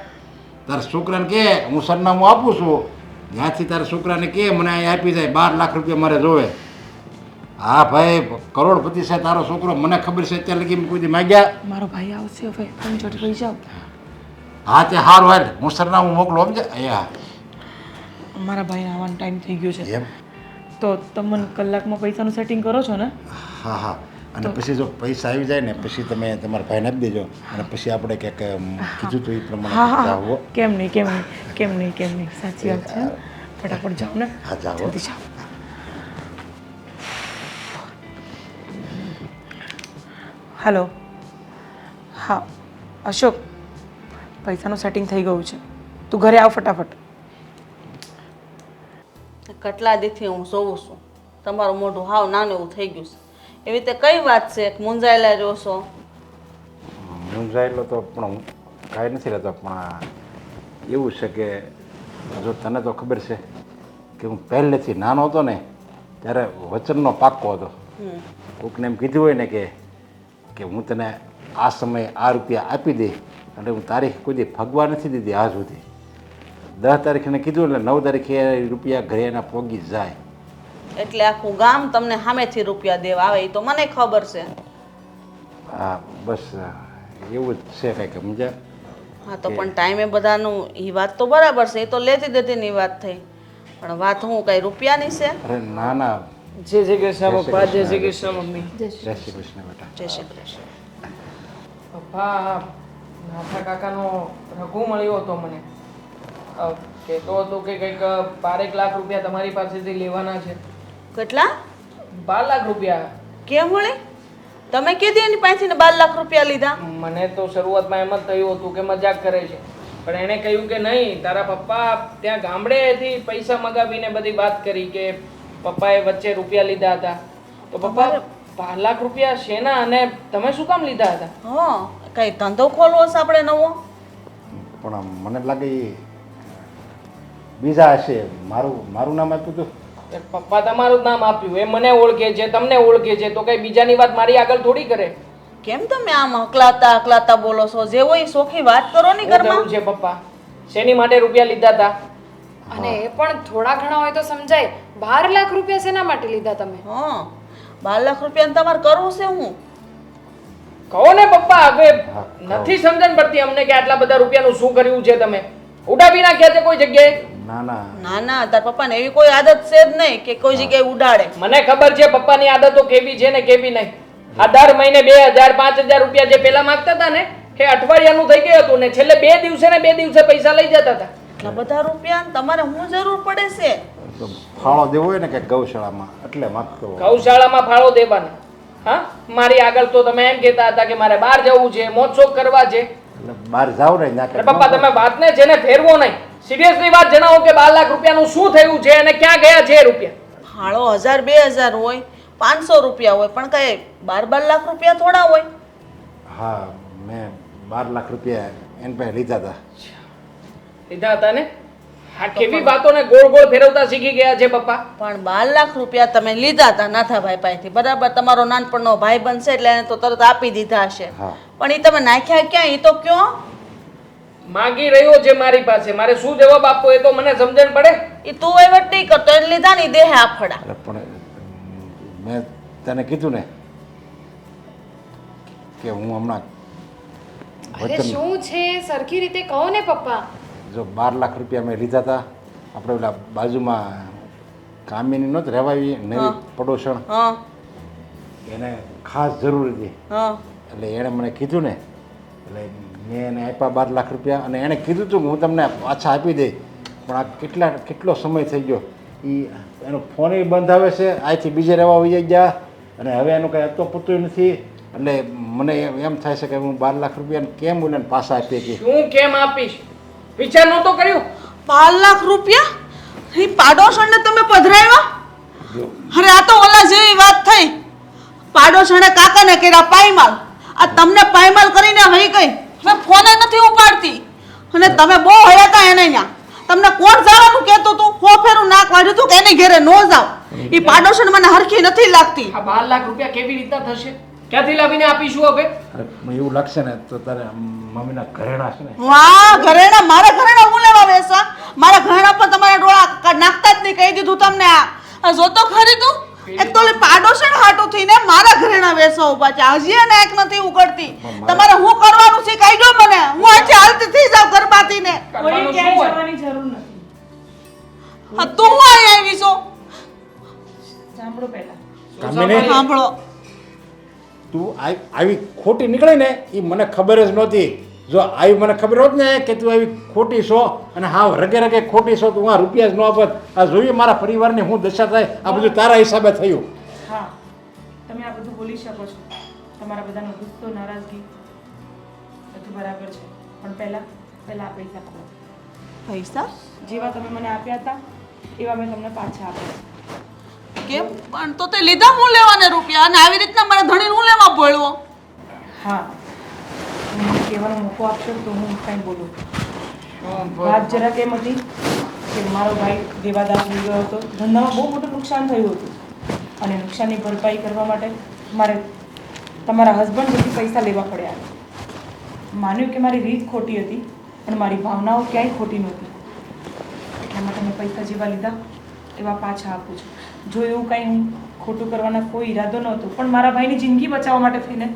તારા છોકરાને કહે હું સરનામું આપું છું, ત્યાંથી તારા છોકરાને કહે મને અહીં આપી જાય. 12 લાખ રૂપિયા મારે જોવે. હા ભાઈ, કરોડપતિ છે તારો છોકરો, મને ખબર છે અત્યારે લગી કોઈ દી માગ્યા. મારો ભાઈ આવશે હવે, તમે ચોટી પડી જાઓ. હા તે સારું હાલ, હું સરનામું મોકલું, સમજે? અહીંયા મારા ભાઈને આવવાનો ટાઈમ થઈ ગયો છે. એમ? તો તમે કલાકમાં પૈસાનું સેટિંગ કરો છો ને? હા હા. અને પછી જો પૈસા આવી જાય ને પછી તમે તમારા ભાઈને આપી દેજો અને પછી આપણે ક્યાંક કીધું તો એ હા પ્રમાણે હા, જાઓ. કેમ નહીં કેમ નહીં કેમ નહીં કેમ નહીં, સાચી વાત છે. ફટાફટ જાઓ ને, હા જાઓ. જલ્દી જાઓ. હેલો, હા અશોક, પૈસાનું સેટિંગ થઈ ગયું છે, તું ઘરે આવ ફટાફટ. કેટલા દીથી હું જોઉં છું તમારું મોઢું હાવ નાનું એવું થઈ ગયું છે. એવી રીતે કઈ વાત છે કે મૂંઝાયેલા રહ્યો છો? મૂંઝાયેલો તો પણ હું કાંઈ નથી રહેતો, પણ એવું છે કે જો તને તો ખબર છે કે હું પહેલેથી નાનો હતો ને ત્યારે વચનનો પાક્કો હતો. કોઈકને એમ કીધું હોય ને કે હું તને આ સમયે આ રૂપિયા આપી દઈ અને હું તારીખ કોઈ દી ફગવા નથી દીધી આજ સુધી. 10 તારીખે કીધું એટલે 9 તારીખે રૂપિયા ઘરે એના પોગી જાય. એટલે આખું ગામ તમને સામેથી રૂપિયા દેવા આવે એ તો મને ખબર છે. હા બસ એવું જ છે કંઈક સમજ્યા. હા તો પણ ટાઈમે બધાનું એ વાત તો બરાબર છે, એ તો લેતી દેતીની વાત થઈ, પણ વાત હું કઈ રૂપિયાની છે? અરે ના ના, જય શ્રી કૃષ્ણ પપ્પા, જય શ્રી કૃષ્ણ મમ્મી. જય શ્રી કૃષ્ણ બેટા. જય શ્રી કૃષ્ણ. પપ્પા, નાથા કાકાનો રઘુ મળ્યો હતો મને. કહેતો હતો કે કંઈક 12 લાખ રૂપિયા તમારી પાસેથી લેવાના છે. કેટલા? 12 લાખ રૂપિયા. કેમ વળી? તમે કીધી એની પાસેથી 12 લાખ રૂપિયા લીધા? મને તો શરૂઆતમાં એમ જ થયું હતું કે મજાક કરે છે, પણ એણે કહ્યું કે નહીં, તારા પપ્પા ત્યાં ગામડેથી પૈસા મગાવીને બધી વાત કરી કે પપ્પાએ વચ્ચે રૂપિયા લીધા હતા. તો પપ્પા 12 લાખ રૂપિયા શેના અને તમે શું કામ લીધા હતા? હા, કઈ ધંધો ખોલવો છે આપણે નવો? પણ મને લાગે એ બીજા હશે. મારું નામ આપ્યું હતું. પપ્પા તમારું જ નામ આપ્યું, એ મને ઓળખે છે, તમને ઓળખે છે, તો કઈ બીજાની વાત મારી આગળ થોડી કરે. કેમ તમે આમ હકલાતા બોલો છો? જે હોય સોખી વાત કરો ને શું ઘરમાં. થયું છે પપ્પા? શેની માટે રૂપિયા લીધા હતા? અને એ પણ થોડા ઘણા હોય તો સમજાય. 12 લાખ રૂપિયા શેના માટે લીધા તમે? હા, 12 લાખ રૂપિયા તમારે કરવું છે હું? કહો ને પપ્પા, હવે નથી સમજણ પડતી અમને કે આટલા બધા રૂપિયાનું શું કર્યું છે તમે? ઉડાવી નાખ્યા છે કોઈ જગ્યાએ? ના ના ના ના, તાર પપ્પાને એવી કોઈ આદત છે જ નહીં કે કોઈ જગ્યાએ ઉડાડે. મને ખબર છે પપ્પાની આદતો કેવી છે ને કેવી નહીં. આ દર મહિને 2000 5000 રૂપિયા જે પેલા માંગતા હતા ને એ અઠવાડિયાનું થઈ ગયું હતું ને છેલ્લે 2 દિવસે પૈસા લઈ જતા હતા. એટલા બધા રૂપિયા તમારે હું જરૂર પડે છે? તો ફાળો દેવો હોય ને કે ગૌશાળામાં એટલે માંગતો. ગૌશાળામાં ફાળો દેવાનો? હા, મારી આગળ તો તમે એમ કહેતા હતા કે મારે બહાર જવું છે, મોજશોખ કરવા છે. એટલે બહાર જાવ ને ત્યાં અરે પપ્પા, તમે વાતને છે ને ફેરવો નહીં. સિરિયસલી વાત જણાવો કે 12 લાખ રૂપિયાનું શું થયું છે અને ક્યાં ગયા છે એ રૂપિયા? ફાળો 1000 2000 હોય, 500 રૂપિયા હોય, પણ કઈ 12 લાખ રૂપિયા થોડા હોય? હા, મેં 12 લાખ રૂપિયા એની પાસે લીધા હતા. લીધા હતા ને? આ કેવી વાતોને ગોળ ગોળ ફેરવતા શીખી ગયા છે પપ્પા. પણ 12 લાખ રૂપિયા તમે લીધા હતા નાથાભાઈ પાસેથી, બરાબર? તમારો નાનપણનો ભાઈ બનશે એટલે એને તો તરત આપી દીધા હશે, હા. પણ એ તમે નાખ્યા ક્યાં એ તો કયો? માંગી રહ્યો છે મારી પાસે, મારે શું જવાબ આપવો એ તો મને સમજણ પડે. એ તું વહીવટ નહીં કરતો, એને લીધા નહીં દેહે આફડા. અરે પણ મેં તને કીધું ને કે હું હમણાં અરે શું છે સરખી રીતે કહો ને પપ્પા. જો 12 લાખ રૂપિયા મેં લીધા હતા. આપણે ઓલા બાજુમાં કામિની નહોત રહેવાવી નવી પડોશણ, હા એને ખાસ જરૂર હતી. હા એટલે એણે મને કીધું ને, એટલે મેં એને આપ્યા 12 લાખ રૂપિયા. અને એણે કીધું હતું કે હું તમને પાછા આપી દઈ, પણ આ કેટલો સમય થઈ ગયો. એ એનો ફોન બંધ આવે છે, અહીંથી બીજે રહેવા વહી ગયા, અને હવે એનું કંઈ અતો પૂતું નથી. એટલે મને એમ થાય છે કે હું 12 લાખ રૂપિયા કેમ બોલે પાછા આપી કે શું કેમ આપીશ? વિચાર નહોતો કર્યો? 12 લાખ રૂપિયા એ પાડોશણને તમે પધરાવ્યા? અરે આ તો ઓલા જેવી વાત થઈ. પાડોશણે કાકાને કર્યા પાયમાલ, આ તમને પાયમાલ કરીને વહી ગઈ. હવે ફોન નથી ઉપાડતી અને તમે બહુ હયા હતા એને ત્યાં. તમને કોણ જવાનું કહેતું હતું? ફેરું નાક વાળ્યું હતું કે એને ઘેરે ન જાવ. એ પાડોશણ મને હરખી નથી લાગતી. આ 12 લાખ રૂપિયા કેવી રીતના થશે? ક્યાંથી લાવીને આપીશું હવે? અરે એવું લાગશે ને તો તારે મમ્મીના ઘરેણા છે ને. વાહ, ઘરેણા! મારા ઘરેણા હું લેવા બેસવા? મારા ઘરેણા પર તમારા ડોળા નાખતા જ નહીં, કહી દીધું તમને. આ જોતો ખરી તું? એક તો ઓલી પાડોશણ હાટું થઈને મારા ઘરેણા વેસવા ઉભા છે. હજી એને એક નથી ઉકળતી. તમારે હું કરવાનું છે કહી દો મને. હું અહીંથી હાલતી થઈ જાઉં ગરબાથી ને. કોઈ કરવાનું શું ક્યાંય હોય? જવાની જરૂર નથી. હા, તું હું અહીં આવી છો? સાંભળો પહેલા. કામિની, સાંભળો, તું આવી ખોટી નીકળી ને એ મને ખબર જ નહોતી. જો આવી મને ખબર હોત ને કે તું આવી ખોટી છો અને હા રગે રગે ખોટી છો, તું આ રૂપિયા જ ન આપત. આ જોઈએ મારા પરિવારની હું દશા થાય. આ બધું તારા હિસાબે થયું. હા, તમે આ બધું બોલી શકો છો. તમારા બધાનો ગુસ્સો, નારાજગી બધું બરાબર છે, પણ પહેલા આ પૈસા આપો. પૈસા જેવા તમે મને આપ્યા હતા એવા મેં તમને પાછા આપ્યા છે. કેમ? પણ તો તે લીધા હું લેવાને રૂપિયા, અને આવી રીતના મારા ધણીને હું લેવા બોલવો? હા, મને કહેવાનો મોકો આપશો તો હું કાંઈ બોલું. વાત જરાક એમ હતી કે મારો ભાઈ દેવાદાસ થઈ ગયો હતો. ધંધામાં બહુ મોટું નુકસાન થયું હતું અને નુકસાનની ભરપાઈ કરવા માટે મારે તમારા હસબન્ડથી પૈસા લેવા પડ્યા. માન્યું કે મારી રીત ખોટી હતી, પણ મારી ભાવનાઓ ક્યાંય ખોટી નહોતી. એટલા માટે મેં પૈસા જેવા લીધા એવા પાછા આપું છું. જો એવું કાંઈ હું ખોટું કરવાના કોઈ ઈરાદો નહોતો, પણ મારા ભાઈની જિંદગી બચાવવા માટે થઈને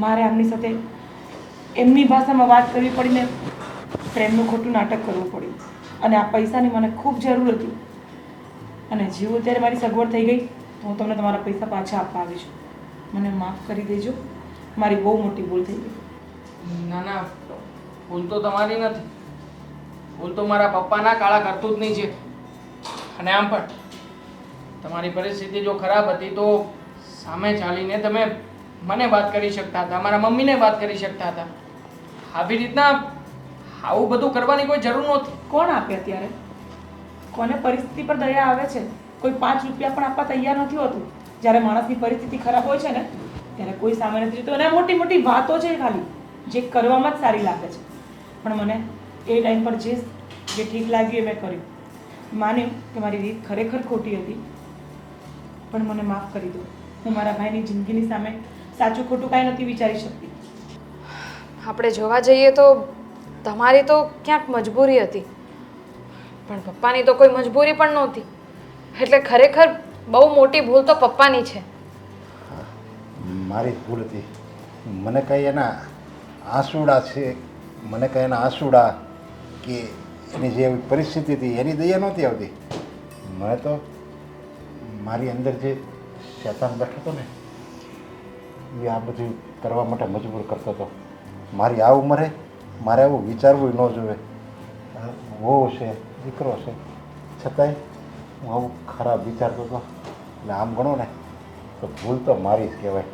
મારે આમની સાથે એમની ભાષામાં વાત કરવી પડીને પ્રેમનું ખોટું નાટક કરવું પડ્યું. અને આ પૈસાની મને ખૂબ જરૂર હતી, અને જેવું ત્યારે મારી સગવડ થઈ ગઈ તો હું તમને તમારા પૈસા પાછા આપવા આવી છું. મને માફ કરી દેજો, મારી બહુ મોટી ભૂલ થઈ ગઈ. ના ના, ભૂલ તો તમારી નથી, ભૂલ તો મારા પપ્પાના કાળા કરતૂતની છે. અને આમ પણ તમારી પરિસ્થિતિ જો ખરાબ હતી તો સામે ચાલીને તમે મને વાત કરી શકતા હતા, મારા મમ્મીને વાત કરી શકતા હતા. આવી રીતના આવું બધું કરવાની કોઈ જરૂર નહોતી. કોણ આપે અત્યારે? કોને પરિસ્થિતિ પર દયા આવે છે? કોઈ 5 રૂપિયા પણ આપવા તૈયાર નથી હોતું. જ્યારે માણસની પરિસ્થિતિ ખરાબ હોય છે ને ત્યારે કોઈ સામે નથી જતું. અને મોટી મોટી વાતો છે ખાલી, જે કરવામાં જ સારી લાગે છે. પણ મને એ ટાઈમ પર જે ઠીક લાગ્યું એ મેં કર્યું. માન્યું કે મારી રીત ખરેખર ખોટી હતી, પણ મને માફ કરી દો. હું મારા ભાઈની જિંદગીની સામે સાચું ખોટું કાંઈ નથી વિચારી શકતી. આપણે જોવા જઈએ તો તમારી તો ક્યાંક મજબૂરી હતી, પણ પપ્પાની તો કોઈ મજબૂરી પણ નહોતી. એટલે ખરેખર બહુ મોટી ભૂલ તો પપ્પાની છે. મારી જ ભૂલ હતી. મને કંઈ એના આંસુડા છે, મને કંઈ એના આંસુડા કે એની જે એવી પરિસ્થિતિ હતી એની દયા નહોતી આવતી. મને તો મારી અંદર જે શેતાન બેઠો હતો ને એ આ બધું કરવા માટે મજબૂર કરતો હતો. મારી આ ઉંમરે મારે આવું વિચારવું ન જોઈએ. વહુ છે, દીકરો છે, છતાંય હું આવું ખરાબ વિચારતો હતો. એટલે આમ ગણો ને તો ભૂલ તો મારી જ કહેવાય.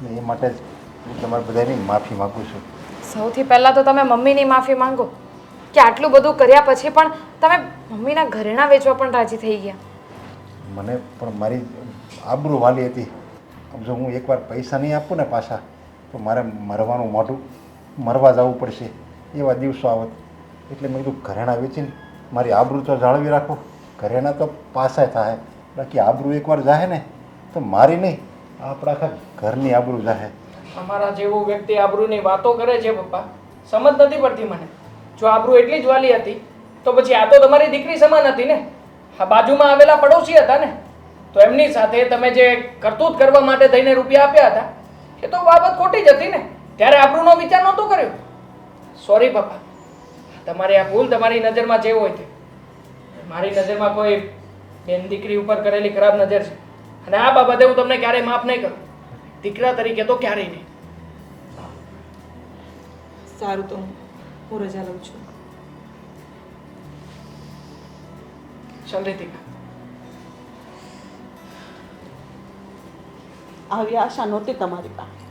ને એ માટે જ હું તમારા બધાની માફી માગું છું. સૌથી પહેલાં તો તમે મમ્મીની માફી માંગો કે આટલું બધું કર્યા પછી પણ તમે મમ્મીના ઘરેણાં વેચવા પણ રાજી થઈ ગયા. મને પણ મારી આબરૂ વાલી હતી. જો હું એકવાર પૈસા નહીં આપું ને પાછા તો મારે મરવાનું મોઢું મરવા જવું પડશે, એવા દિવસો આવત. એટલે મેં કીધું ઘરેણાં વેચીને મારી આબરૂ તો જાળવી રાખું. ઘરેણાં તો પાછા થાય, બાકી આબરૂ એકવાર જાહે ને તો મારી નહીં, આપણા આખા ઘરની આબરૂ જાહે. અમારા જેવો વ્યક્તિ આબરૂની વાતો કરે છે પપ્પા, સમજ નથી પડતી મને. જો આબરૂ એટલી જ વાલી હતી તો પછી આ તો તમારી દીકરી સમાન હતી ને. આ બાજુમાં આવેલા પડોશી હતા ને, તો એમની સાથે તમે જે કરતૂત કરવા માટે થઈને રૂપિયા આપ્યા હતા એ તો બાબત ખોટી જ હતી ને. ત્યારે આબરૂનો વિચાર નહોતો કર્યો. સોરી પપ્પા, તમારી આ ભૂલ તમારી નજરમાં જે હોય તે. મારી નજરમાં કોઈ બેન દીકરી ઉપર કરેલી ખરાબ નજર છે, અને આ બાબતે હું તમને ક્યારેય માફ નહીં કરું. દીકરા તરીકે તો ક્યારેય નહીં. સારું, તો હું રજા લઉં છું. ચાલ રીતિકા. આવી આશા નહોતી તમારી પાસે.